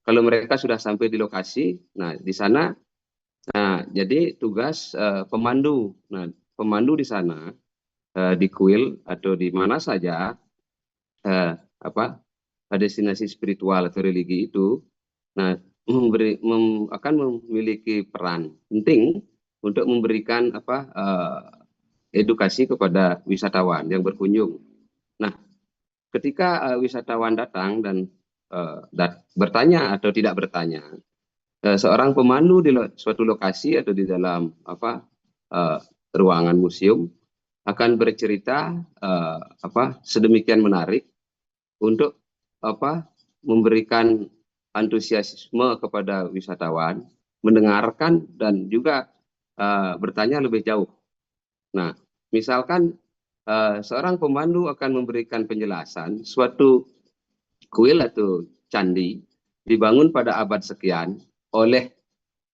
kalau mereka sudah sampai di lokasi, nah di sana, nah jadi tugas pemandu, nah pemandu di sana di kuil atau di mana saja destinasi spiritual atau religi itu, nah akan memiliki peran penting untuk memberikan edukasi kepada wisatawan yang berkunjung. Nah, ketika wisatawan datang dan bertanya atau tidak bertanya, seorang pemandu di suatu lokasi atau di dalam ruangan museum akan bercerita sedemikian menarik untuk memberikan antusiasme kepada wisatawan, mendengarkan dan juga bertanya lebih jauh. Nah, misalkan seorang pemandu akan memberikan penjelasan suatu kuil atau candi dibangun pada abad sekian oleh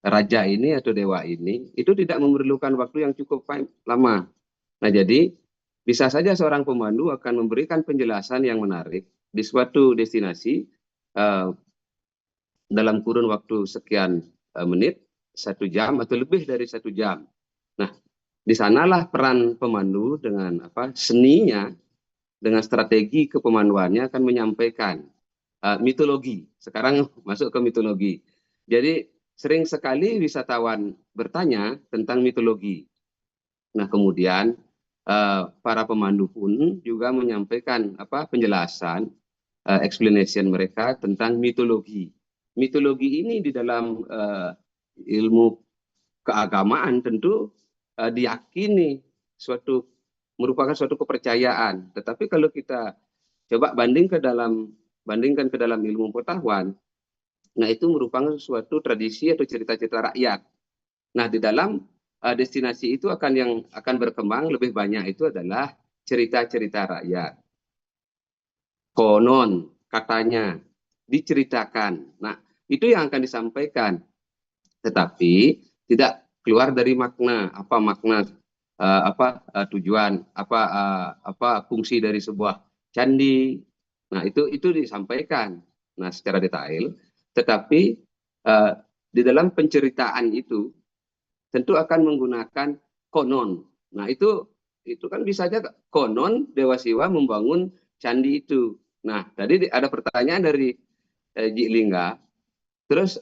raja ini atau dewa ini, itu tidak memerlukan waktu yang cukup lama. Nah, jadi bisa saja seorang pemandu akan memberikan penjelasan yang menarik di suatu destinasi dalam kurun waktu sekian menit, 1 jam atau lebih dari 1 jam. Nah, di sanalah peran pemandu dengan seninya, dengan strategi kepemanduannya akan menyampaikan mitologi. Sekarang masuk ke mitologi. Jadi sering sekali wisatawan bertanya tentang mitologi. Nah, kemudian para pemandu pun juga menyampaikan penjelasan explanation mereka tentang mitologi. Mitologi ini di dalam ilmu keagamaan tentu diyakini merupakan suatu kepercayaan. Tetapi kalau kita coba bandingkan ke dalam ilmu pengetahuan, nah itu merupakan suatu tradisi atau cerita-cerita rakyat. Nah, di dalam destinasi itu yang akan berkembang lebih banyak itu adalah cerita-cerita rakyat. Konon, katanya, diceritakan. Nah, itu yang akan disampaikan. Tetapi tidak keluar dari makna, makna tujuan, fungsi dari sebuah candi. Nah, itu disampaikan secara detail. Tetapi di dalam penceritaan itu tentu akan menggunakan konon. Nah, itu kan bisa saja konon Dewa Siwa membangun candi itu. Nah, tadi ada pertanyaan dari Ji Lingga. Terus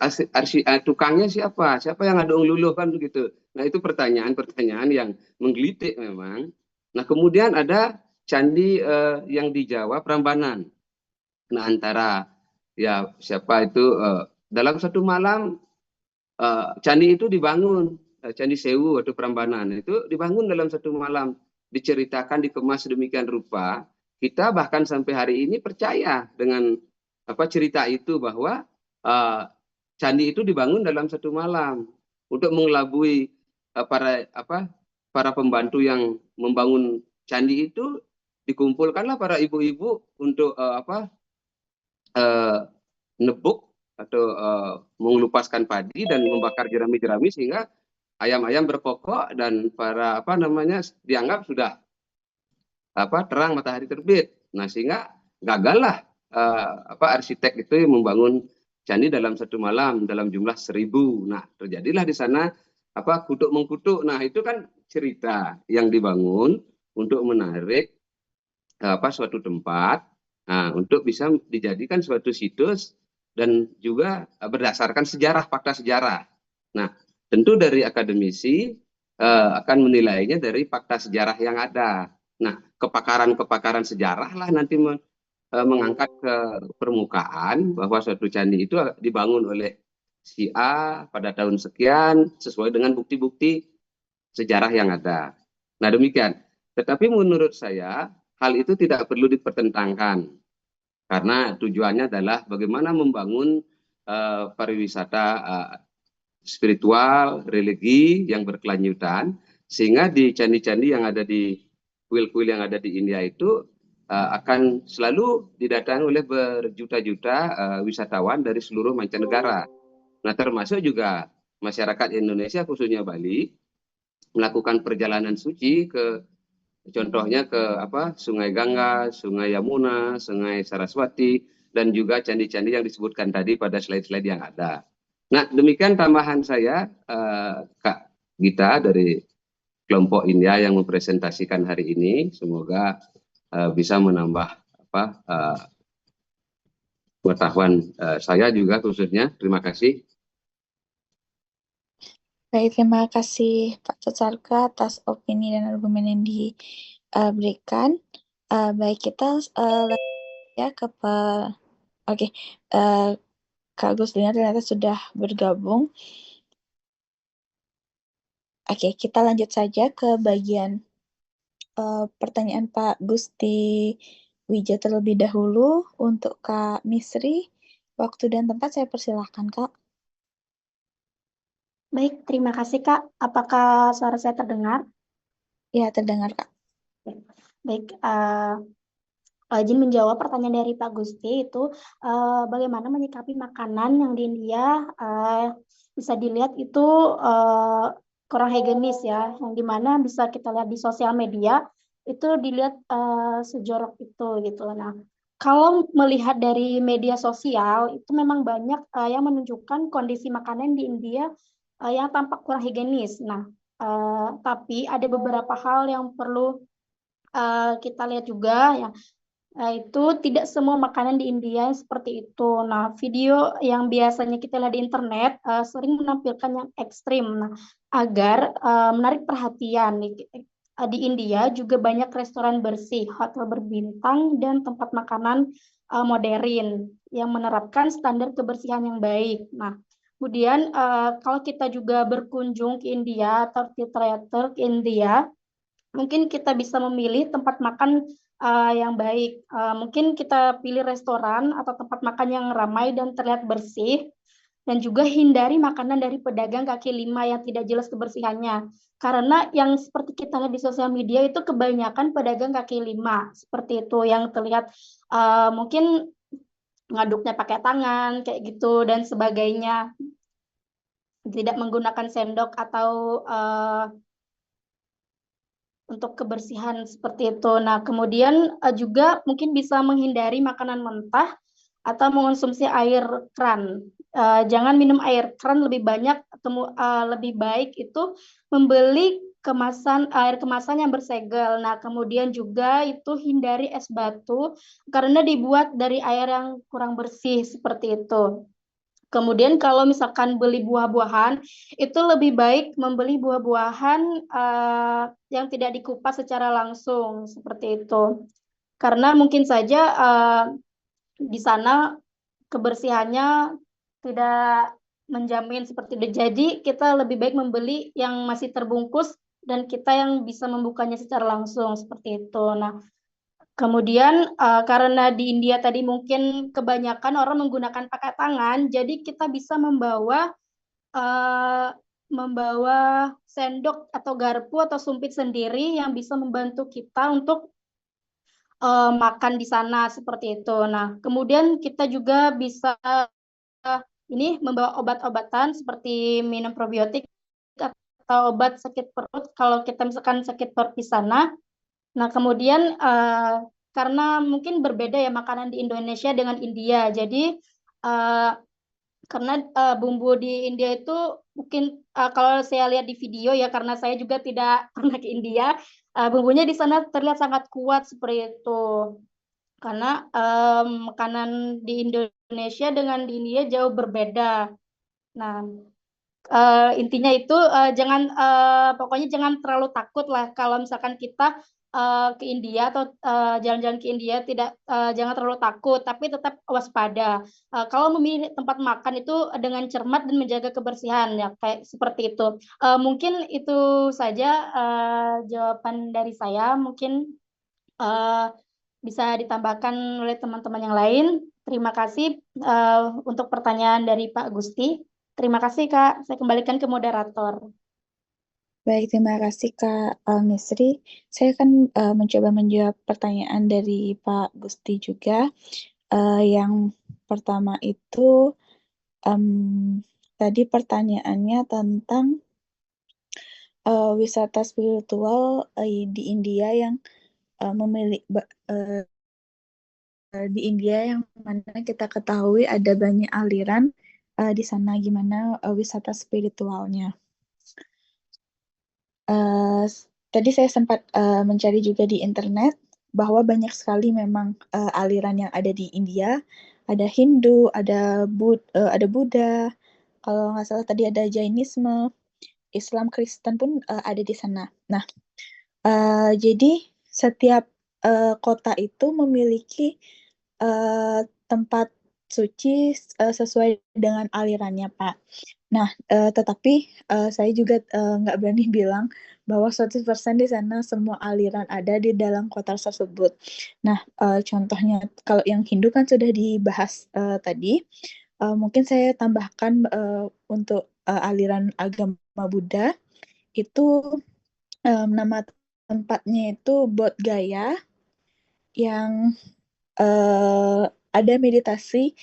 tukangnya siapa? Siapa yang ada luluh kan begitu. Nah, itu pertanyaan-pertanyaan yang menggelitik memang. Nah, kemudian ada candi yang di Jawa, Prambanan. Nah, antara ya siapa itu dalam satu malam candi itu dibangun, Candi Sewu atau Prambanan itu dibangun dalam satu malam, diceritakan, dikemas sedemikian rupa. Kita bahkan sampai hari ini percaya dengan cerita itu bahwa candi itu dibangun dalam satu malam untuk mengelabui para pembantu yang membangun candi itu. Dikumpulkanlah para ibu-ibu untuk nebuk atau mengelupaskan padi dan membakar jerami-jerami sehingga ayam-ayam berkokok dan para dianggap sudah terang matahari terbit. Nah, sehingga gagallah arsitek itu membangun candi dalam satu malam dalam jumlah 1000. Nah, terjadilah di sana kutuk mengkutuk. Nah, itu kan cerita yang dibangun untuk menarik suatu tempat untuk bisa dijadikan suatu situs dan juga berdasarkan sejarah, fakta sejarah. Nah, tentu dari akademisi akan menilainya dari fakta sejarah yang ada. Nah, kepakaran sejarah lah nanti mengangkat ke permukaan bahwa suatu candi itu dibangun oleh si A pada tahun sekian sesuai dengan bukti-bukti sejarah yang ada. Nah, demikian. Tetapi menurut saya hal itu tidak perlu dipertentangkan karena tujuannya adalah bagaimana membangun pariwisata spiritual, religi yang berkelanjutan, sehingga di candi-candi yang ada di kuil-kuil yang ada di India itu akan selalu didatangi oleh berjuta-juta wisatawan dari seluruh mancanegara. Nah, termasuk juga masyarakat Indonesia khususnya Bali melakukan perjalanan suci contohnya ke Sungai Gangga, Sungai Yamuna, Sungai Saraswati, dan juga candi-candi yang disebutkan tadi pada slide-slide yang ada. Nah, demikian tambahan saya, Kak Gita dari kelompok India yang mempresentasikan hari ini. Semoga bisa menambah pengetahuan saya juga khususnya. Terima kasih. Baik, terima kasih Pak Cacarka atas opini dan argumen yang diberikan. Baik, kita ya ke Pak. Oke, Kak Gusdina ternyata sudah bergabung. Oke, kita lanjut saja ke bagian pertanyaan Pak Gusti Wija terlebih dahulu. Untuk Kak Misri, waktu dan tempat saya persilahkan, Kak. Baik, terima kasih Kak. Apakah suara saya terdengar? Ya, terdengar Kak. Baik, izin menjawab pertanyaan dari Pak Gusti itu bagaimana menyikapi makanan yang di India bisa dilihat itu kurang higienis ya, yang dimana bisa kita lihat di sosial media itu dilihat sejorok itu gitu. Nah, kalau melihat dari media sosial itu memang banyak yang menunjukkan kondisi makanan di India yang tampak kurang higienis. Nah, tapi ada beberapa hal yang perlu kita lihat juga ya. Itu tidak semua makanan di India seperti itu. Nah, video yang biasanya kita lihat di internet sering menampilkan yang ekstrim. Nah, agar menarik perhatian di India juga banyak restoran bersih, hotel berbintang, dan tempat makanan modern yang menerapkan standar kebersihan yang baik. Nah, kemudian kalau kita juga berkunjung ke India atau tirtoyatra ke India, mungkin kita bisa memilih tempat makan yang baik. Mungkin kita pilih restoran atau tempat makan yang ramai dan terlihat bersih, dan juga hindari makanan dari pedagang kaki lima yang tidak jelas kebersihannya. Karena yang seperti kita lihat di sosial media itu kebanyakan pedagang kaki lima, seperti itu yang terlihat mungkin ngaduknya pakai tangan kayak gitu dan sebagainya, tidak menggunakan sendok atau untuk kebersihan seperti itu. Nah, kemudian juga mungkin bisa menghindari makanan mentah atau mengonsumsi air keran. Jangan minum air keran lebih banyak, lebih baik itu membeli air kemasan yang bersegel. Nah, kemudian juga itu hindari es batu karena dibuat dari air yang kurang bersih seperti itu. Kemudian kalau misalkan beli buah-buahan, itu lebih baik membeli buah-buahan yang tidak dikupas secara langsung, seperti itu. Karena mungkin saja di sana kebersihannya tidak menjamin seperti itu. Jadi kita lebih baik membeli yang masih terbungkus dan kita yang bisa membukanya secara langsung seperti itu. Nah, kemudian karena di India tadi mungkin kebanyakan orang menggunakan pakai tangan, jadi kita bisa eh, membawa sendok atau garpu atau sumpit sendiri yang bisa membantu kita untuk makan di sana seperti itu. Nah, kemudian kita juga bisa ini membawa obat-obatan seperti minum probiotik atau obat sakit perut kalau kita misalkan sakit perut di sana. Nah, kemudian karena mungkin berbeda ya makanan di Indonesia dengan India. Jadi karena bumbu di India itu mungkin kalau saya lihat di video ya karena saya juga tidak pernah ke India, bumbunya di sana terlihat sangat kuat seperti itu. Karena makanan di Indonesia dengan di India jauh berbeda. Nah, intinya itu pokoknya jangan terlalu takut lah kalau misalkan kita ke India atau jalan-jalan ke India jangan terlalu takut tapi tetap waspada. Kalau memilih tempat makan itu dengan cermat dan menjaga kebersihan ya kayak seperti itu. Mungkin itu saja jawaban dari saya. Mungkin eh, bisa ditambahkan oleh teman-teman yang lain. Terima kasih untuk pertanyaan dari Pak Gusti. Terima kasih, Kak. Saya kembalikan ke moderator. Baik, terima kasih Kak Misri. Saya akan mencoba menjawab pertanyaan dari Pak Gusti juga. Yang pertama itu tadi pertanyaannya tentang wisata spiritual di India yang di India yang mana kita ketahui ada banyak aliran di sana gimana wisata spiritualnya. Tadi saya sempat mencari juga di internet bahwa banyak sekali memang aliran yang ada di India. Ada Hindu, ada Buddha, kalau nggak salah tadi ada Jainisme, Islam, Kristen pun ada di sana. Nah, jadi setiap kota itu memiliki tempat suci sesuai dengan alirannya, Pak. Nah, tetapi saya juga nggak berani bilang bahwa 100% di sana semua aliran ada di dalam kota tersebut. Nah, contohnya kalau yang Hindu kan sudah dibahas tadi, mungkin saya tambahkan untuk aliran agama Buddha itu nama tempatnya itu Bodh Gaya yang ada meditasi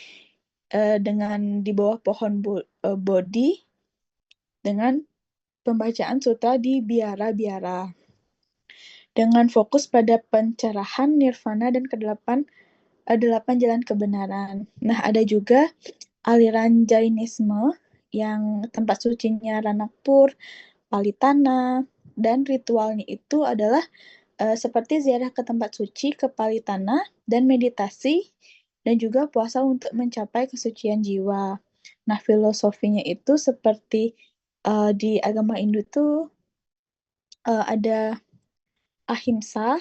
dengan di bawah pohon Bodhi dengan pembacaan sutra di biara-biara dengan fokus pada pencerahan, nirvana, dan delapan jalan kebenaran. Nah, ada juga aliran Jainisme yang tempat sucinya Ranakpur, Palitana, dan ritualnya itu adalah seperti ziarah ke tempat suci, ke Palitana, dan meditasi, dan juga puasa untuk mencapai kesucian jiwa. Nah, filosofinya itu seperti di agama Hindu itu ada ahimsa,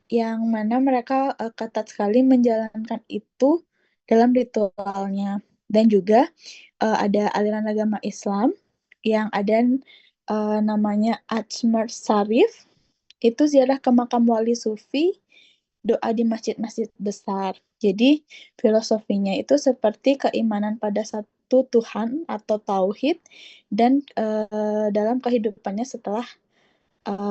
yang mana mereka ketat sekali menjalankan itu dalam ritualnya. Dan juga ada aliran agama Islam yang ada namanya Ajmer Sharif, itu ziarah ke makam wali sufi, doa di masjid-masjid besar. Jadi filosofinya itu seperti keimanan pada satu Tuhan atau tauhid dan dalam kehidupannya setelah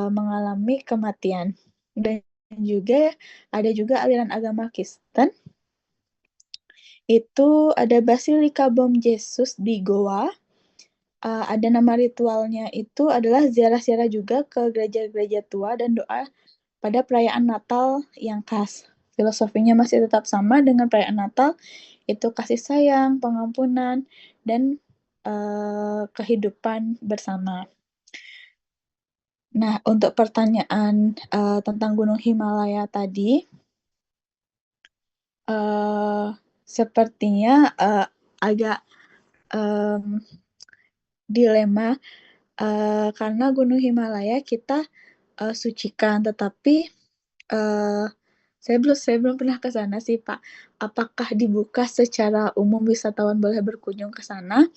mengalami kematian. Dan juga ada juga aliran agama Kristen. Itu ada Basilika Bom Jesus di Goa. Ada nama ritualnya itu adalah ziarah-ziarah juga ke gereja-gereja tua dan doa pada perayaan Natal yang khas. Filosofinya masih tetap sama dengan perayaan Natal, itu kasih sayang, pengampunan, dan kehidupan bersama. Nah, untuk pertanyaan tentang Gunung Himalaya tadi, sepertinya agak dilema karena Gunung Himalaya kita sucikan, tetapi Saya belum pernah ke sana sih, Pak. Apakah dibuka secara umum wisatawan boleh berkunjung ke sana?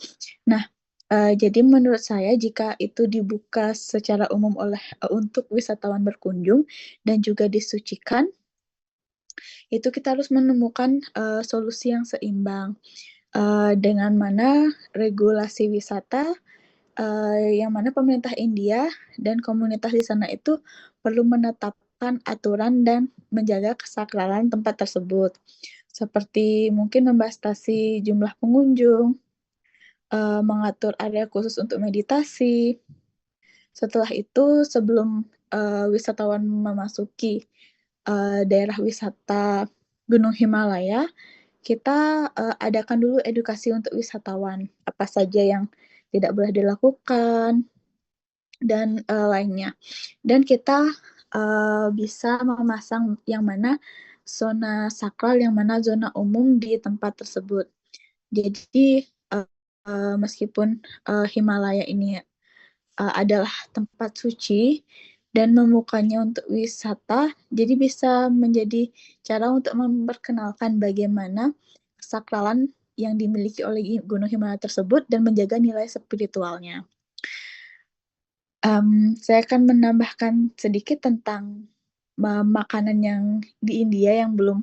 Nah, jadi menurut saya jika itu dibuka secara umum untuk wisatawan berkunjung dan juga disucikan, itu kita harus menemukan solusi yang seimbang dengan mana regulasi wisata yang mana pemerintah India dan komunitas di sana itu perlu menetapkan aturan dan menjaga kesakralan tempat tersebut, seperti mungkin membatasi jumlah pengunjung, mengatur area khusus untuk meditasi. Setelah itu, sebelum wisatawan memasuki daerah wisata Gunung Himalaya, kita adakan dulu edukasi untuk wisatawan, apa saja yang tidak boleh dilakukan, dan lainnya. Dan kita bisa memasang yang mana zona sakral, yang mana zona umum di tempat tersebut. Jadi meskipun Himalaya ini adalah tempat suci dan membukanya untuk wisata, jadi bisa menjadi cara untuk memperkenalkan bagaimana kesakralan yang dimiliki oleh Gunung Himalaya tersebut dan menjaga nilai spiritualnya. Saya akan menambahkan sedikit tentang makanan yang di India yang belum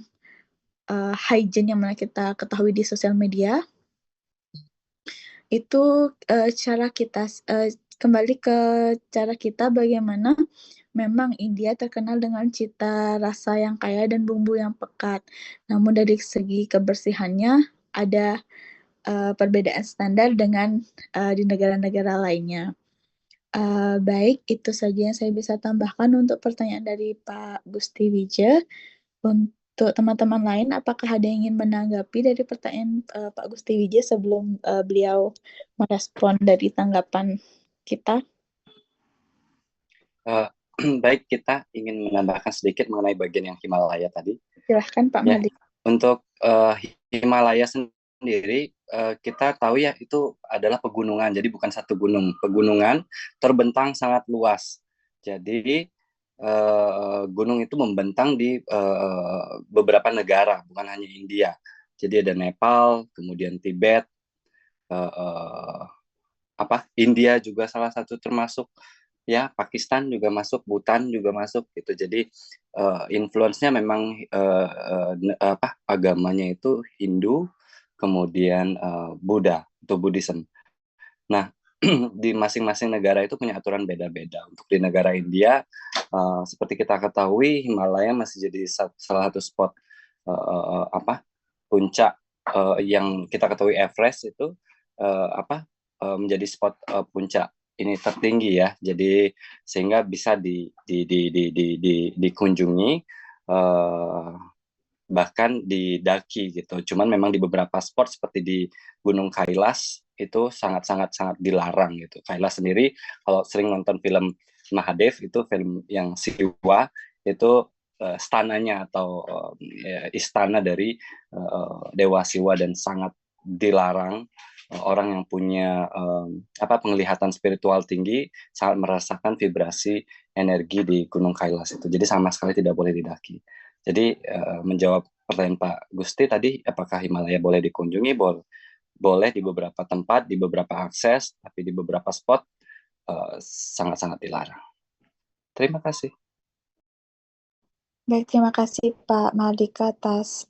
hygiene yang mana kita ketahui di sosial media. Itu cara kita kembali ke cara kita bagaimana memang India terkenal dengan cita rasa yang kaya dan bumbu yang pekat. Namun dari segi kebersihannya ada perbedaan standar dengan di negara-negara lainnya. Baik, itu saja yang saya bisa tambahkan untuk pertanyaan dari Pak Gusti Wija. Untuk teman-teman lain, apakah ada yang ingin menanggapi dari pertanyaan Pak Gusti Wija sebelum beliau merespon dari tanggapan kita? Baik, kita ingin menambahkan sedikit mengenai bagian yang Himalaya tadi. Silahkan Pak Ya, Malik. untuk Himalaya sendiri, kita tahu ya itu adalah pegunungan, jadi bukan satu gunung. Pegunungan terbentang sangat luas. Jadi gunung itu membentang di beberapa negara, bukan hanya India. Jadi ada Nepal, kemudian Tibet, India juga salah satu termasuk, ya Pakistan juga masuk, Bhutan juga masuk gitu. Jadi influence-nya memang agamanya itu Hindu, kemudian Buddha atau Buddhism. Nah, di masing-masing negara itu punya aturan beda-beda. Untuk di negara India, seperti kita ketahui, Himalaya masih jadi salah satu spot puncak yang kita ketahui Everest itu menjadi spot puncak ini tertinggi ya. Jadi sehingga bisa dikunjungi, bahkan didaki gitu. Cuman memang di beberapa spot seperti di Gunung Kailas itu sangat dilarang gitu. Kailas sendiri kalau sering nonton film Mahadev, itu film yang Siwa, itu stananya atau istana dari Dewa Siwa, dan sangat dilarang. Orang yang punya penglihatan spiritual tinggi sangat merasakan vibrasi energi di Gunung Kailas itu. Jadi sama sekali tidak boleh didaki. Jadi menjawab pertanyaan Pak Gusti tadi, apakah Himalaya boleh dikunjungi? Boleh di beberapa tempat, di beberapa akses, tapi di beberapa spot sangat-sangat dilarang. Terima kasih. Baik, terima kasih Pak Mardika atas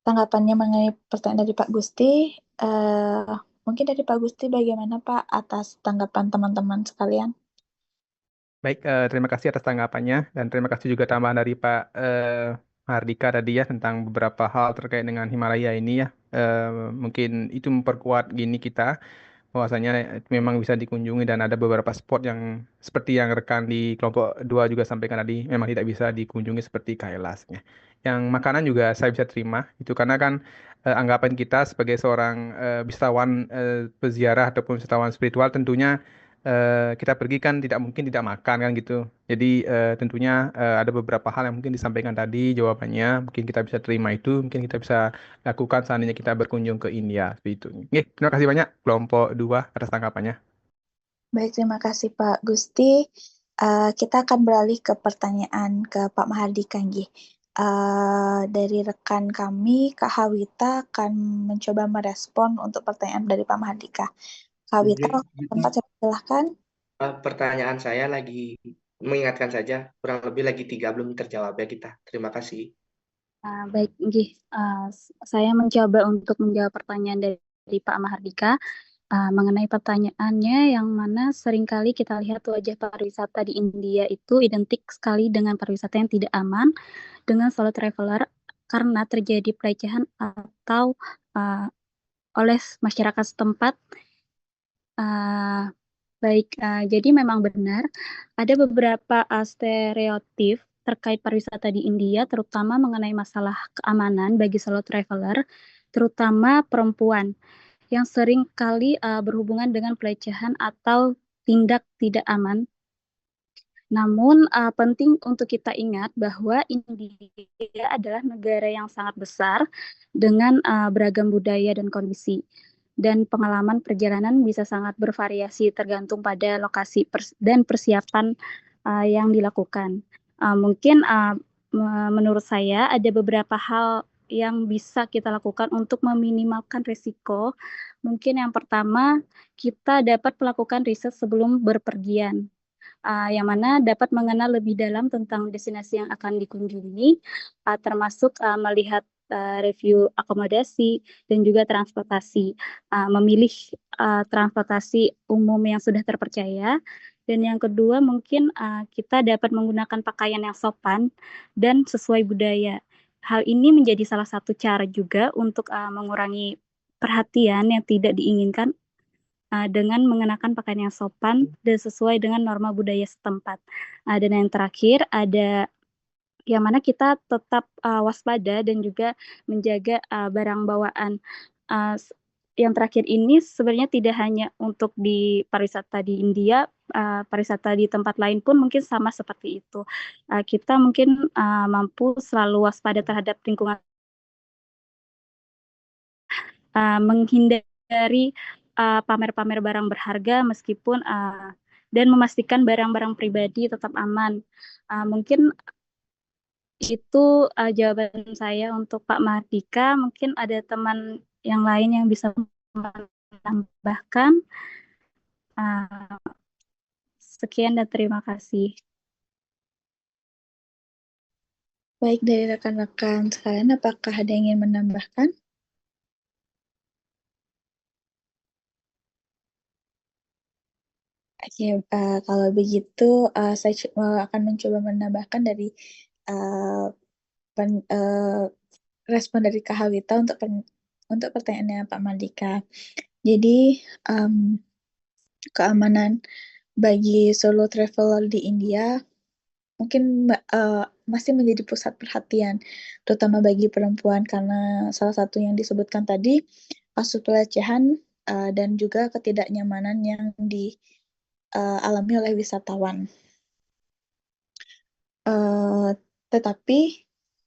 tanggapannya mengenai pertanyaan dari Pak Gusti. Mungkin dari Pak Gusti bagaimana Pak atas tanggapan teman-teman sekalian? Baik, terima kasih atas tanggapannya, dan terima kasih juga tambahan dari Pak Mardika tadi ya tentang beberapa hal terkait dengan Himalaya ini ya. Mungkin itu memperkuat gini kita bahwasanya memang bisa dikunjungi, dan ada beberapa spot yang seperti yang rekan di kelompok 2 juga sampaikan tadi memang tidak bisa dikunjungi seperti Kailasnya. Yang makanan juga saya bisa terima itu karena kan anggapan kita sebagai seorang wisatawan peziarah ataupun wisatawan spiritual, tentunya kita pergi kan tidak mungkin tidak makan kan gitu. Jadi tentunya ada beberapa hal yang mungkin disampaikan tadi jawabannya mungkin kita bisa terima, itu mungkin kita bisa lakukan seandainya kita berkunjung ke India seperti itu. Oke, terima kasih banyak kelompok 2 atas tanggapannya. Baik, terima kasih Pak Gusti. Kita akan beralih ke pertanyaan ke Pak Mahardika nggih. Dari rekan kami, Kak Hawita akan mencoba merespon untuk pertanyaan dari Pak Mahardika. Kak Hawita, tempat saya silahkan. Pertanyaan saya lagi mengingatkan saja, kurang lebih lagi 3 belum terjawab ya kita. Terima kasih. Baik, nggih. Saya mencoba untuk menjawab pertanyaan dari Pak Mahardika. Mengenai pertanyaannya yang mana seringkali kita lihat wajah pariwisata di India itu identik sekali dengan pariwisata yang tidak aman dengan solo traveler karena terjadi pelecehan atau oleh masyarakat setempat. Baik, jadi memang benar ada beberapa stereotip terkait pariwisata di India, terutama mengenai masalah keamanan bagi solo traveler, terutama perempuan yang sering kali berhubungan dengan pelecehan atau tindak tidak aman. Namun penting untuk kita ingat bahwa India adalah negara yang sangat besar dengan beragam budaya dan kondisi. Dan pengalaman perjalanan bisa sangat bervariasi tergantung pada lokasi dan persiapan yang dilakukan. Mungkin menurut saya ada beberapa hal yang bisa kita lakukan untuk meminimalkan risiko. Mungkin yang pertama, kita dapat melakukan riset sebelum berpergian, yang mana dapat mengenal lebih dalam tentang destinasi yang akan dikunjungi, termasuk melihat review akomodasi dan juga transportasi, memilih transportasi umum yang sudah terpercaya. Dan yang kedua mungkin kita dapat menggunakan pakaian yang sopan dan sesuai budaya. Hal ini menjadi salah satu cara juga untuk mengurangi perhatian yang tidak diinginkan dengan mengenakan pakaian yang sopan dan sesuai dengan norma budaya setempat. Dan yang terakhir ada yang mana kita tetap waspada dan juga menjaga barang bawaan. Yang terakhir ini sebenarnya tidak hanya untuk di pariwisata di India, pariwisata di tempat lain pun mungkin sama seperti itu. Kita mungkin mampu selalu waspada terhadap lingkungan, menghindari pamer-pamer barang berharga meskipun dan memastikan barang-barang pribadi tetap aman. Mungkin itu jawaban saya untuk Pak Mahardika. Mungkin ada teman yang lain yang bisa menambahkan. Sekian dan terima kasih. Baik, dari rekan-rekan sekalian, apakah ada yang ingin menambahkan? Oke, kalau begitu saya akan mencoba menambahkan dari respon dari Kak Hawita untuk pertanyaannya Pak Mardika. Jadi keamanan bagi solo traveler di India mungkin masih menjadi pusat perhatian, terutama bagi perempuan karena salah satu yang disebutkan tadi kasus pelecehan dan juga ketidaknyamanan yang dialami oleh wisatawan. Tetapi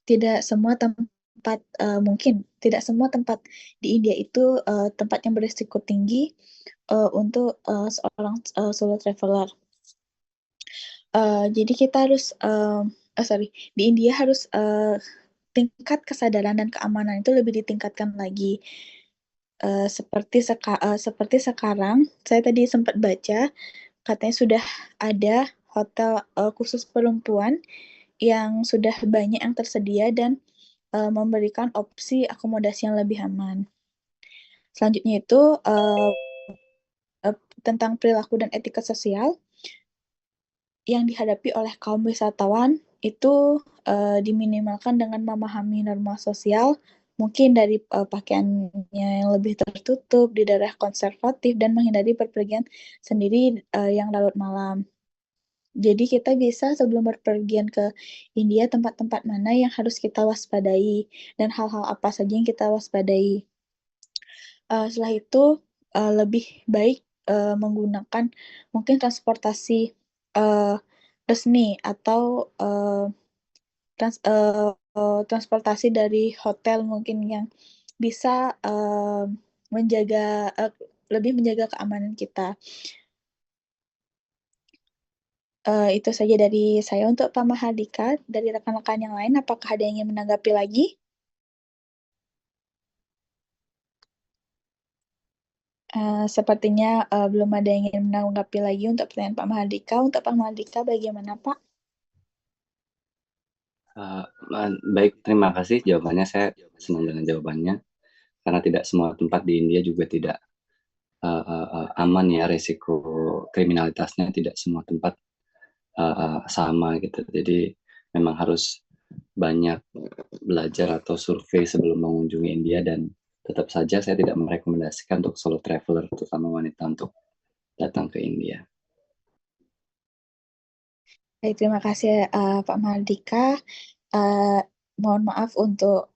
tidak semua tempat mungkin tidak semua tempat di India itu tempat yang berisiko tinggi untuk seorang solo traveler. Jadi kita harus di India harus tingkat kesadaran dan keamanan itu lebih ditingkatkan lagi. Seperti sekarang saya tadi sempat baca katanya sudah ada hotel khusus perempuan yang sudah banyak yang tersedia dan memberikan opsi akomodasi yang lebih aman. Selanjutnya itu tentang perilaku dan etika sosial yang dihadapi oleh kaum wisatawan itu diminimalkan dengan memahami norma sosial, mungkin dari pakaiannya yang lebih tertutup di daerah konservatif dan menghindari berpergian sendiri yang larut malam. Jadi kita bisa sebelum berpergian ke India tempat-tempat mana yang harus kita waspadai dan hal-hal apa saja yang kita waspadai. Setelah itu lebih baik menggunakan mungkin transportasi resmi atau transportasi dari hotel mungkin yang bisa lebih menjaga keamanan kita. Itu saja dari saya untuk Pak Mahardika. Dari rekan-rekan yang lain, apakah ada yang ingin menanggapi lagi? Sepertinya belum ada yang ingin menanggapi lagi untuk pertanyaan Pak Mahardika. Untuk Pak Mahardika, bagaimana Pak? Baik, terima kasih jawabannya. Saya senang dengan jawabannya karena tidak semua tempat di India juga tidak aman ya, resiko kriminalitasnya tidak semua tempat sama gitu. Jadi memang harus banyak belajar atau survei sebelum mengunjungi India, dan tetap saja saya tidak merekomendasikan untuk solo traveler, terutama wanita, untuk datang ke India. Baik, terima kasih Pak Mahardika. Mohon maaf untuk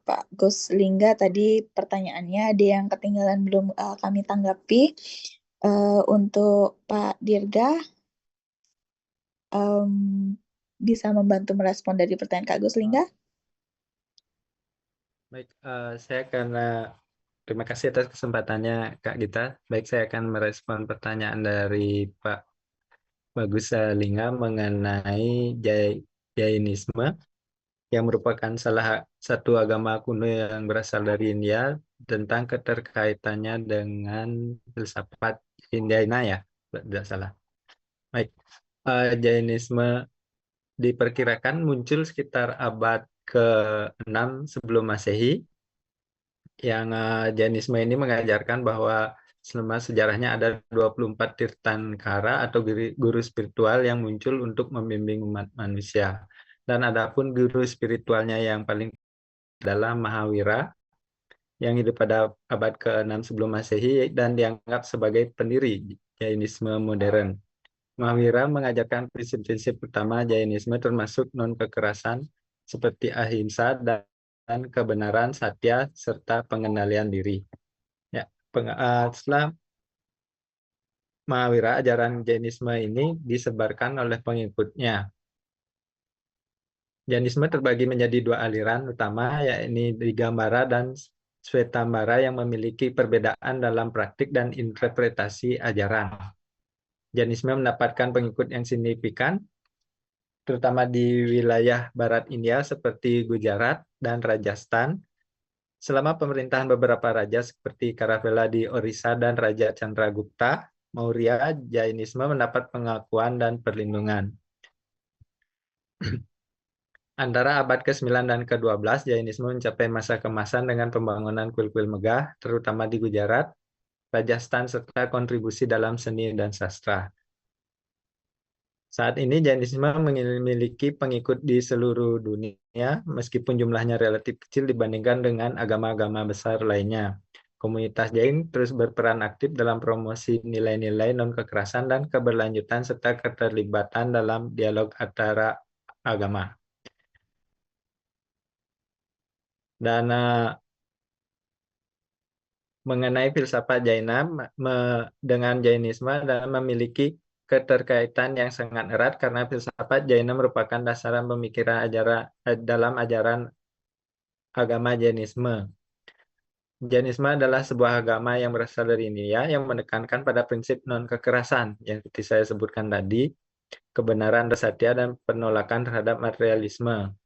Pak Gus Lingga, tadi pertanyaannya ada yang ketinggalan belum kami tanggapi. Untuk Pak Dirga, bisa membantu merespon dari pertanyaan Kak Gus Lingga? Baik, saya karena terima kasih atas kesempatannya Kak Gita. Baik, saya akan merespon pertanyaan dari Pak Bagus Lingga mengenai Jainisme yang merupakan salah satu agama kuno yang berasal dari India, tentang keterkaitannya dengan filsafat Hindiana ya, tidak salah. Baik, Jainisme diperkirakan muncul sekitar abad ke-6 sebelum Masehi, yang Jainisme ini mengajarkan bahwa selama sejarahnya ada 24 Tirtankara atau guru spiritual yang muncul untuk membimbing umat manusia. Dan adapun guru spiritualnya yang paling adalah Mahavira, yang hidup pada abad ke-6 sebelum Masehi dan dianggap sebagai pendiri Jainisme modern. Mahavira mengajarkan prinsip-prinsip utama Jainisme termasuk non-kekerasan seperti ahimsa dan kebenaran, satya, serta pengendalian diri. Ya, setelah Mahavira, ajaran Jainisme ini disebarkan oleh pengikutnya. Jainisme terbagi menjadi dua aliran utama, yakni Digambara dan Svetambara, yang memiliki perbedaan dalam praktik dan interpretasi ajaran. Jainisme mendapatkan pengikut yang signifikan, terutama di wilayah barat India seperti Gujarat dan Rajasthan. Selama pemerintahan beberapa raja seperti Karavela di Orissa dan Raja Chandragupta Maurya, Jainisme mendapat pengakuan dan perlindungan. Antara abad ke-9 dan ke-12, Jainisme mencapai masa kemasan dengan pembangunan kuil-kuil megah, terutama di Gujarat, Rajasthan, serta kontribusi dalam seni dan sastra. Saat ini Jainisme memiliki pengikut di seluruh dunia, meskipun jumlahnya relatif kecil dibandingkan dengan agama-agama besar lainnya. Komunitas Jain terus berperan aktif dalam promosi nilai-nilai non-kekerasan dan keberlanjutan, serta keterlibatan dalam dialog antara agama. Dan mengenai filsafat Jaina dengan Jainisme dan memiliki keterkaitan yang sangat erat, karena filsafat Jaina merupakan dasaran pemikiran dalam ajaran agama Jainisme. Jainisme adalah sebuah agama yang berasal dari India yang menekankan pada prinsip non-kekerasan yang seperti saya sebutkan tadi, kebenaran, satya, dan penolakan terhadap materialisme.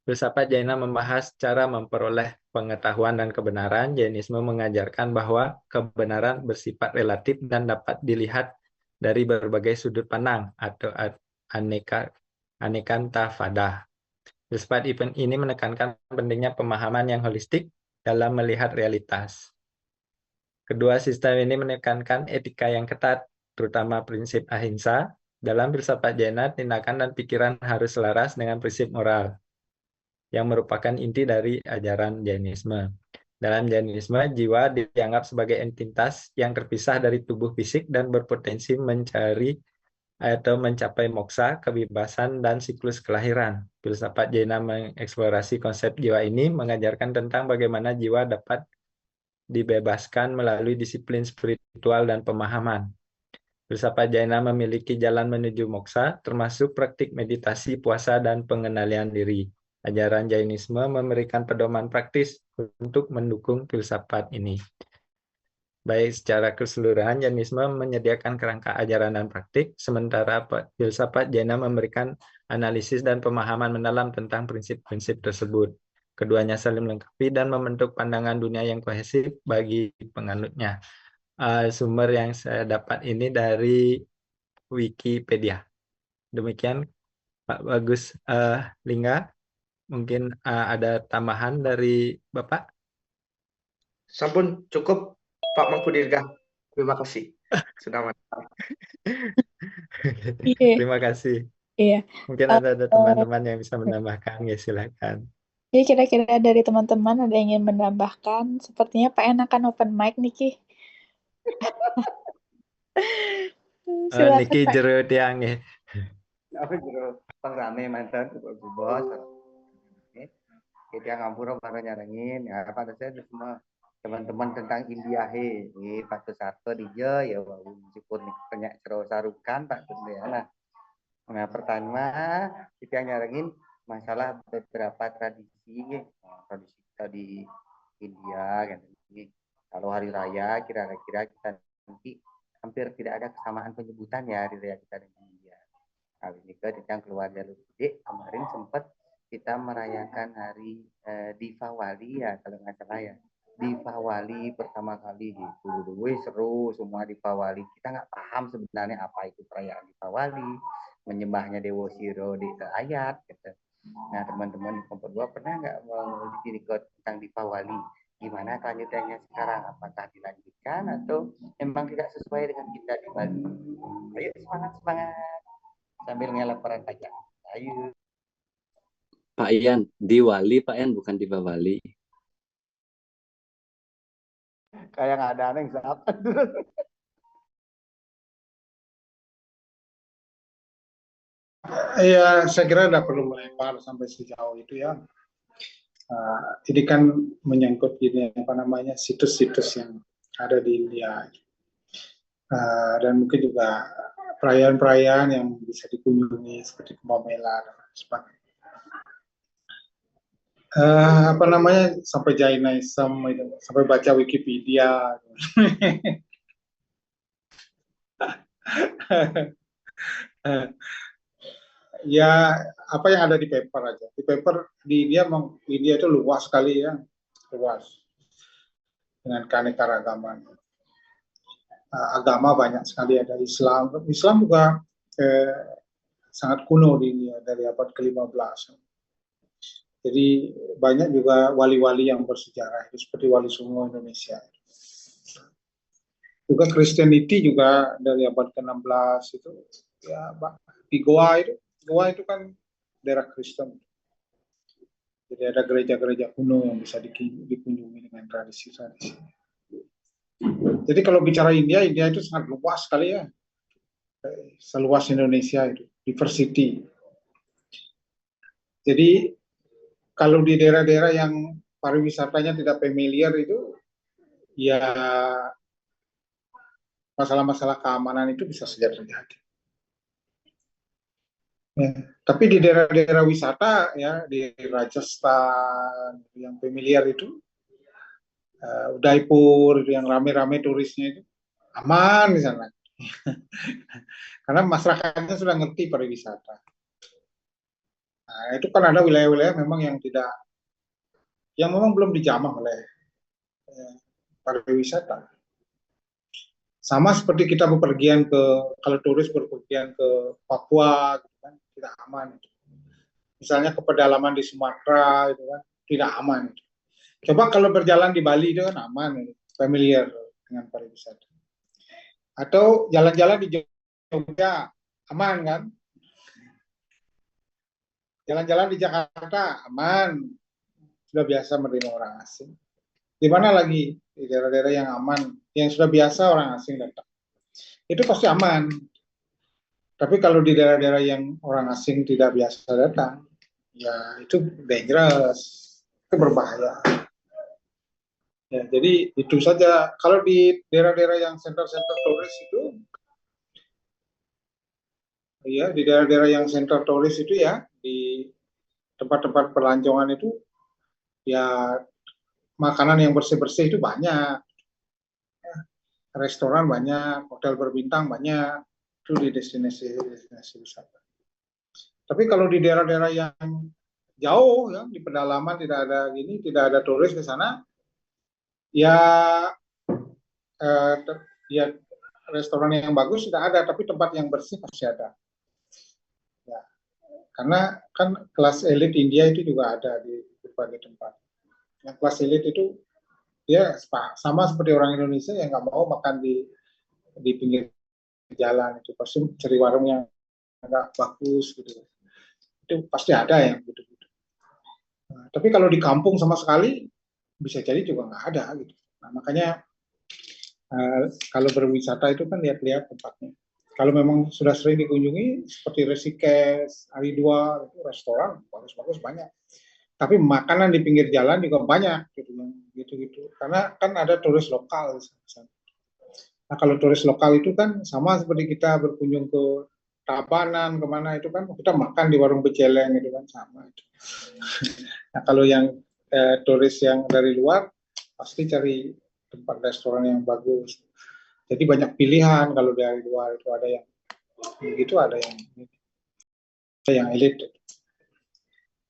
Filsafat Jaina membahas cara memperoleh pengetahuan dan kebenaran. Jainisme mengajarkan bahwa kebenaran bersifat relatif dan dapat dilihat dari berbagai sudut pandang atau anekantavada. Filsafat ini menekankan pentingnya pemahaman yang holistik dalam melihat realitas. Kedua sistem ini menekankan etika yang ketat, terutama prinsip ahimsa. Dalam filsafat Jaina, tindakan dan pikiran harus selaras dengan prinsip moral, yang merupakan inti dari ajaran Jainisme. Dalam Jainisme, jiwa dianggap sebagai entitas yang terpisah dari tubuh fisik dan berpotensi mencari atau mencapai moksa, kebebasan, dan siklus kelahiran. Filsafat Jaina mengeksplorasi konsep jiwa ini, mengajarkan tentang bagaimana jiwa dapat dibebaskan melalui disiplin spiritual dan pemahaman. Filsafat Jaina memiliki jalan menuju moksa, termasuk praktik meditasi, puasa, dan pengendalian diri. Ajaran Jainisme memberikan pedoman praktis untuk mendukung filsafat ini. baik secara keseluruhan Jainisme menyediakan kerangka ajaran dan praktik, sementara filsafat Jaina memberikan analisis dan pemahaman mendalam tentang prinsip-prinsip tersebut. Keduanya saling melengkapi dan membentuk pandangan dunia yang kohesif bagi penganutnya. Sumber yang saya dapat ini dari Wikipedia. Demikian Pak Bagus Lingga. Mungkin ada tambahan dari Bapak? Sampun cukup Pak Mangku Dirga. Terima kasih sudah mantap. Iya, Terima kasih. iya. Mungkin ada teman-teman yang bisa menambahkan, ya silakan. Ya, kira-kira dari teman-teman ada yang ingin menambahkan? Sepertinya Pak En akan open mic, Niki. Silakan Niki Pak. jero tiang ya. Aku jero pengrame mantan Bu Bos. Kita ngampura baru nyarengin ya pada saya semua teman-teman tentang India Pak Susarto DJ ya syukur banyak sarukan Pak Susdiana. Nah pertama kita nyarengin masalah beberapa tradisi kita di India kan. Kalau hari raya kira-kira kita nanti hampir tidak ada kesamaan penyebutan ya hari raya kita di India. Kali ini yang keluar jalur gede kemarin sempat kita merayakan hari Diwali ya kalau nggak salah ya. Diwali pertama kali gitu. Seru semua Diwali. Kita nggak paham sebenarnya apa itu perayaan Diwali, menyembahnya Dewa Siro di ayat gitu. Nah teman-teman di kelompok 2 pernah nggak mau ikut tentang Diwali? Gimana kelanjutannya sekarang? Apakah dilanjutkan atau memang tidak sesuai dengan kita di Bali? Ayo semangat sambil ngelaporan pajak. Ayo. Pak Ian, Diwali Pak Ian bukan Diwali. Kayak nggak ada yang siapa. Ya, saya kira tidak perlu melebar sampai sejauh itu ya. Ini kan menyangkut ini apa namanya situs-situs yang ada di India dan mungkin juga perayaan-perayaan yang bisa dikunjungi seperti Kumbh Mela dan sebagainya. Apa namanya sampai Jainism itu, sampai baca Wikipedia. Ya apa yang ada di paper aja. Di paper di India itu luas sekali ya, luas dengan keanekaragaman. Agama banyak sekali, ada Islam. Islam juga sangat kuno di India dari abad ke-15. Jadi banyak juga wali-wali yang bersejarah itu seperti Wali Songo Indonesia. Juga Christianity juga dari abad ke-16 itu ya di Goa itu kan daerah Kristen. Jadi ada gereja-gereja kuno yang bisa dikunjungi dengan tradisi-tradisi. Jadi kalau bicara India itu sangat luas sekali ya. Seluas Indonesia itu, diversity. Jadi kalau di daerah-daerah yang pariwisatanya tidak familiar itu, ya masalah-masalah keamanan itu bisa saja terjadi. Ya, tapi di daerah-daerah wisata ya di Rajasthan yang familiar itu, Udaipur itu yang rame-rame turisnya itu aman di sana, karena masyarakatnya sudah ngerti pariwisata. Nah, itu kan ada wilayah-wilayah memang yang memang belum dijamah oleh pariwisata. Sama seperti kita kalau turis berpergian ke Papua, gitu kan, tidak aman. Misalnya ke pedalaman di Sumatera, itu kan, tidak aman. Coba kalau berjalan di Bali itu kan aman, familiar dengan pariwisata. Atau jalan-jalan di Jogja, aman kan? Jalan-jalan di Jakarta, aman. Sudah biasa menerima orang asing. Di mana lagi? Di daerah-daerah yang aman, yang sudah biasa orang asing datang. Itu pasti aman. Tapi kalau di daerah-daerah yang orang asing tidak biasa datang, ya itu dangerous, itu berbahaya. Ya, jadi itu saja. Kalau di daerah-daerah yang center-center turis itu, ya di daerah-daerah yang center turis itu ya di tempat-tempat pelancongan itu, ya makanan yang bersih-bersih itu banyak. restoran banyak, hotel berbintang banyak, itu di destinasi wisata. Tapi kalau di daerah-daerah yang jauh ya, di pedalaman tidak ada turis ke sana, ya ya restoran yang bagus tidak ada, tapi tempat yang bersih pasti ada. Ya, karena kan kelas elit India itu juga ada di berbagai tempat. Yang kelas elit itu dia sama seperti orang Indonesia yang nggak mau makan di pinggir jalan, itu pasti cari warung yang agak bagus gitu. Itu pasti ada yang gitu-gitu. Nah, tapi kalau di kampung sama sekali bisa jadi juga nggak ada gitu. Nah, makanya kalau berwisata itu kan lihat-lihat tempatnya. Kalau memang sudah sering dikunjungi seperti Rishikesh, Haridwar, itu restoran bagus-bagus banyak. Tapi makanan di pinggir jalan juga banyak gitu. Karena kan ada turis lokal. Nah, kalau turis lokal itu kan sama seperti kita berkunjung ke Tabanan kemana itu kan kita makan di warung beceleng itu kan sama. Nah, kalau yang turis yang dari luar pasti cari tempat restoran yang bagus. Jadi banyak pilihan kalau dari luar itu ada yang begitu, ada yang elit.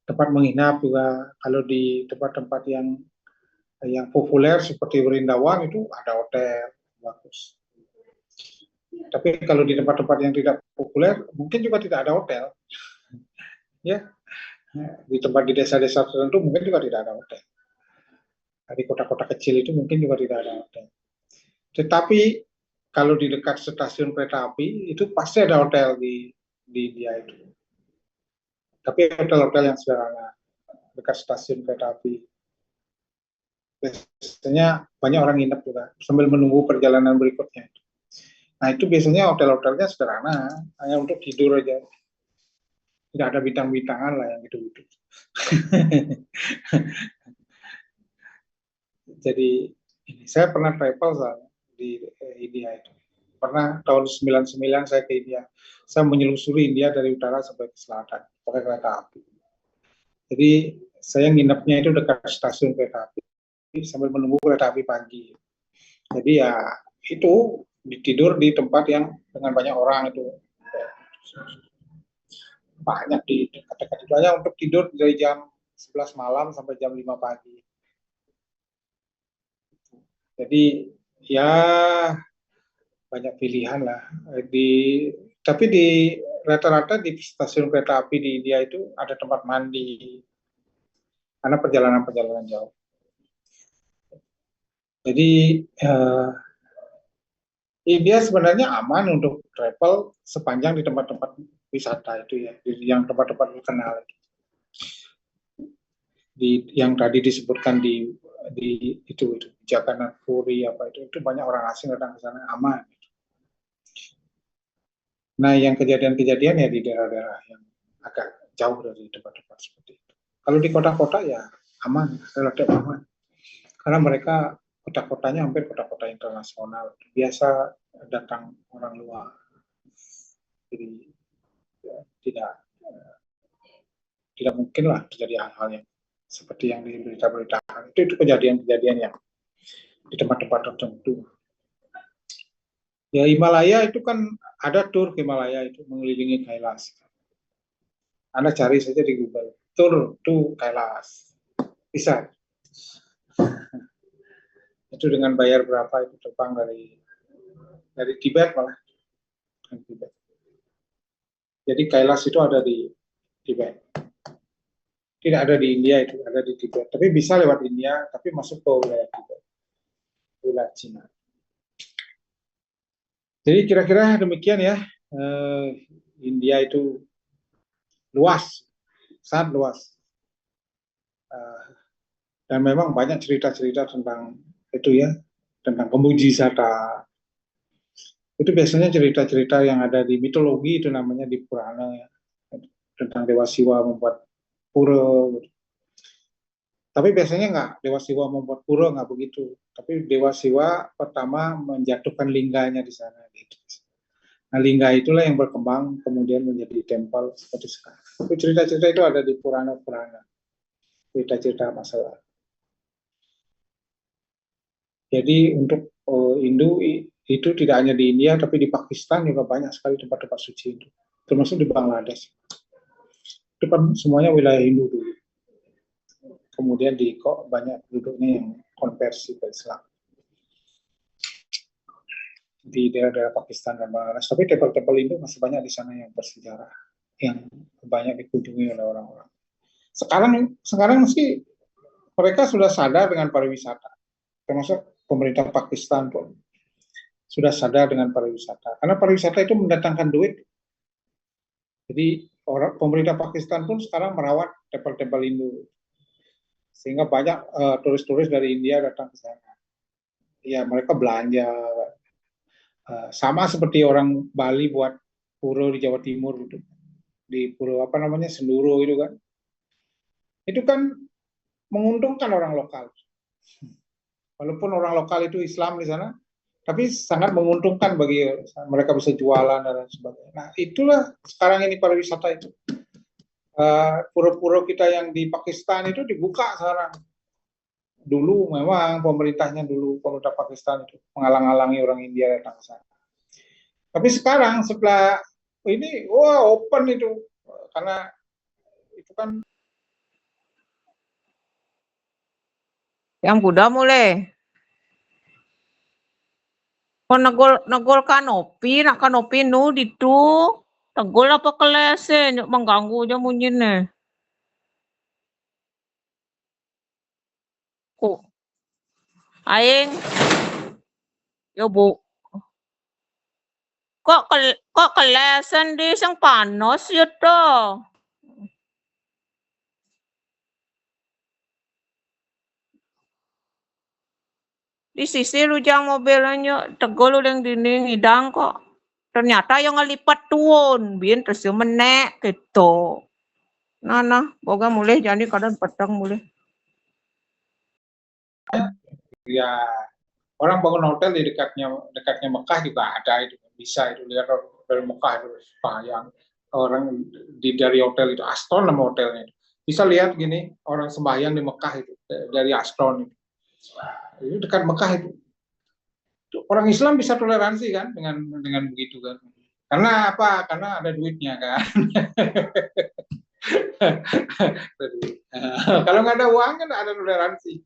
Tempat menginap juga kalau di tempat-tempat yang populer seperti Wrindawan itu ada hotel bagus. Tapi kalau di tempat-tempat yang tidak populer mungkin juga tidak ada hotel. Ya, di desa-desa tertentu mungkin juga tidak ada hotel. Di kota-kota kecil itu mungkin juga tidak ada hotel. Tetapi kalau di dekat stasiun kereta api itu pasti ada hotel di India itu. Tapi hotel-hotel yang sederhana dekat stasiun kereta api. Biasanya banyak orang nginep juga sambil menunggu perjalanan berikutnya. Nah, itu biasanya hotel-hotelnya sederhana, hanya untuk tidur aja. Tidak ada bintang-bintangan lah yang gitu-gitu. Jadi saya pernah travel di India itu. Pernah tahun 99 saya ke India. Saya menyelusuri India dari utara sampai ke selatan pakai kereta api. Jadi saya nginepnya itu dekat stasiun kereta api sambil menunggu kereta api pagi. Jadi ya itu tidur di tempat yang dengan banyak orang itu. Banyak di dekat-dekat itu aja untuk tidur dari jam 11 malam sampai jam 5 pagi. Jadi ya banyak pilihan lah. Tapi di rata-rata di stasiun kereta api di India itu ada tempat mandi karena perjalanan jauh. Jadi India sebenarnya aman untuk travel sepanjang di tempat-tempat wisata itu ya, yang tempat-tempat terkenal. Yang tadi disebutkan di itu Jagannath Puri apa itu banyak orang asing datang ke sana, aman. Nah, yang kejadian-kejadian ya di daerah-daerah yang agak jauh dari tempat-tempat seperti itu. Kalau di kota-kota ya aman, relatif aman. Karena mereka kota-kotanya hampir kota-kota internasional, biasa datang orang luar. Jadi ya, tidak mungkin lah terjadi hal-hal yang seperti yang di berita-berita. Itu kejadian-kejadian yang di tempat-tempat tertentu. Ya Himalaya itu kan ada tur Himalaya itu mengelilingi Kailas. Anda cari saja di Google, tur to Kailas. Bisa. Itu dengan bayar berapa itu terbang dari Tibet malah. Tibet. Jadi Kailas itu ada di Tibet. Tidak ada di India itu, ada di Tibet. Tapi bisa lewat India, tapi masuk ke wilayah Tibet. Wilayah Cina. Jadi kira-kira demikian ya. India itu luas, sangat luas. Dan memang banyak cerita-cerita tentang itu ya, tentang pemujisata. Itu biasanya cerita-cerita yang ada di mitologi itu namanya di Purana ya. Tentang Dewa Siwa membuat pura. Gitu. Tapi biasanya nggak Dewa Siwa membuat pura, nggak begitu. Tapi Dewa Siwa pertama menjatuhkan lingganya di sana. Gitu. Nah, lingga itulah yang berkembang kemudian menjadi tempel seperti sekarang. Tapi cerita-cerita itu ada di Purana-Purana. Cerita-cerita masalah. Jadi untuk Hindu itu tidak hanya di India, tapi di Pakistan juga banyak sekali tempat-tempat suci Hindu, termasuk di Bangladesh. Itu kan semuanya wilayah Hindu dulu. Kemudian kok banyak penduduknya yang konversi ke Islam di daerah-daerah Pakistan dan Bangladesh. Tapi tempel-tempel Hindu masih banyak di sana yang bersejarah, yang banyak dikunjungi oleh orang-orang. Sekarang sih mereka sudah sadar dengan pariwisata, termasuk pemerintah Pakistan pun sudah sadar dengan pariwisata, karena pariwisata itu mendatangkan duit. Jadi pemerintah Pakistan pun sekarang merawat tempel-tempel Hindu, sehingga banyak turis-turis dari India datang ke sana. Ya, mereka belanja, sama seperti orang Bali buat pura di Jawa Timur gitu, di pura apa namanya Senduro itu kan. Itu kan menguntungkan orang lokal. Walaupun orang lokal itu Islam di sana, tapi sangat menguntungkan bagi mereka, bisa jualan dan lain sebagainya. Nah, itulah sekarang ini pariwisata itu. Pura-pura kita yang di Pakistan itu dibuka sekarang. Dulu memang pemerintah Pakistan itu menghalang-halangi orang India datang ke sana. Tapi sekarang setelah ini, open itu, karena itu kan yang kuda mulai. Oh, negol kanopi, nak kanopi nu ditu. Tegol apa kelese, nyok mengganggu aja munyine. Ku. Aing. Yo, Bu. Kok kelesen di sang panos ya toh. Di sisi lujang mobilnya tegol yang dinding hidang kok. Ternyata yang ngelipat tuon, biar terus menek gitu. Nah, boga mulai jadi kadang petang mulai. ya orang bangun hotel di dekatnya Mekah juga ada itu, bisa itu lihat dari Mekah itu sembahyang. Orang dari hotel itu, Aston nama hotelnya itu. Bisa lihat gini orang sembahyang di Mekah itu dari Aston itu dekat Mekah itu. Orang Islam bisa toleransi kan dengan begitu kan. Karena apa? Karena ada duitnya kan. Kalau nggak ada uang kan ada toleransi.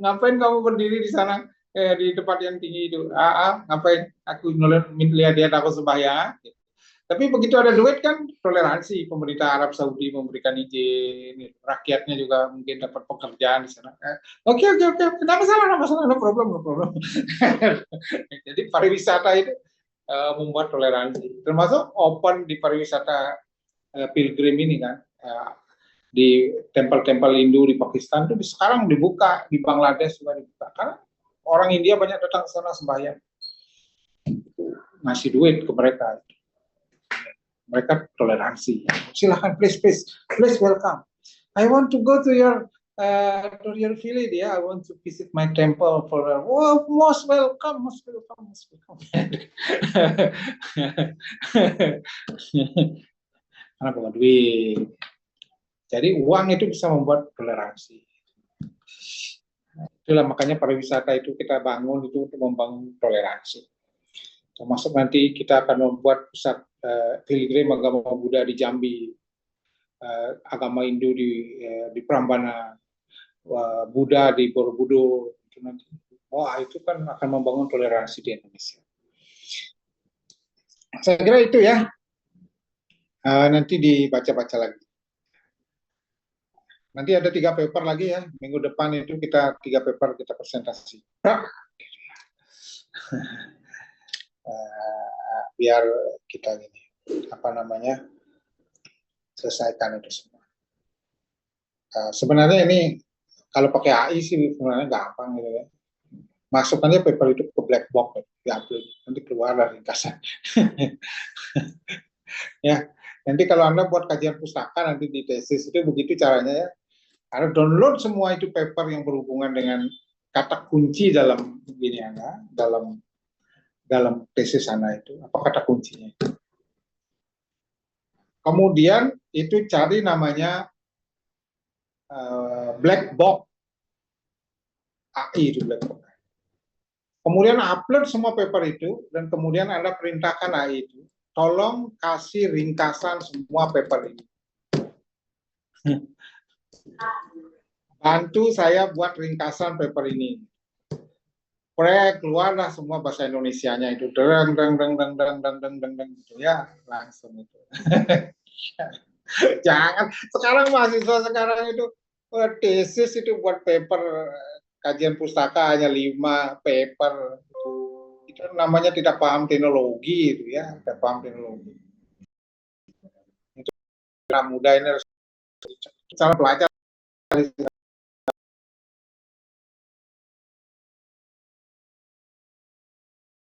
Ngapain kamu berdiri di sana di tempat yang tinggi itu? Ngapain aku lihat aku sembahyang? Tapi begitu ada duit kan toleransi. Pemerintah Arab Saudi memberikan izin, rakyatnya juga mungkin dapat pekerjaan di sana. Oke, tidak masalah, no problem. Jadi pariwisata itu membuat toleransi, termasuk open di pariwisata pilgrim ini kan. Di tempel-tempel Hindu di Pakistan itu sekarang dibuka, di Bangladesh juga dibuka, karena orang India banyak datang ke sana sembahyang, ngasih duit ke mereka. Mereka toleransi. Silahkan, please welcome. I want to go to your village, ya. I want to visit my temple for. Most welcome. Karena bukan duit. Jadi uang itu bisa membuat toleransi. Itulah makanya pariwisata itu kita bangun itu untuk membangun toleransi. Termasuk nanti kita akan membuat pusat pilgrim agama Buddha di Jambi, agama Hindu di Prambanan, Buddha di Borobudur. Itu kan akan membangun toleransi di Indonesia. Saya kira itu ya. Nanti dibaca-baca lagi. Nanti ada 3 paper lagi ya. Minggu depan itu kita 3 paper kita presentasi. Biar kita selesaikan itu semua. Sebenarnya ini kalau pakai AI sih sebenarnya gampang gitu ya. Masukkannya paper itu ke black box, diupload, nanti keluar dari ringkasan. Ya, nanti kalau Anda buat kajian pustaka nanti di tesis itu begitu caranya ya. Anda download semua itu paper yang berhubungan dengan kata kunci dalam dalam tesis Anda itu, apa kata kuncinya. Kemudian itu cari namanya black box AI itu black box. Kemudian upload semua paper itu, dan kemudian Anda perintahkan AI itu, tolong kasih ringkasan semua paper ini. Bantu saya buat ringkasan paper ini. Keluarlah semua bahasa Indonesianya itu, gitu ya, langsung itu. Jangan, sekarang mahasiswa sekarang itu tesis itu buat paper kajian pustaka hanya 5 paper. Itu namanya tidak paham teknologi itu ya, tidak paham teknologi. Itu mudah ini harus cara belajar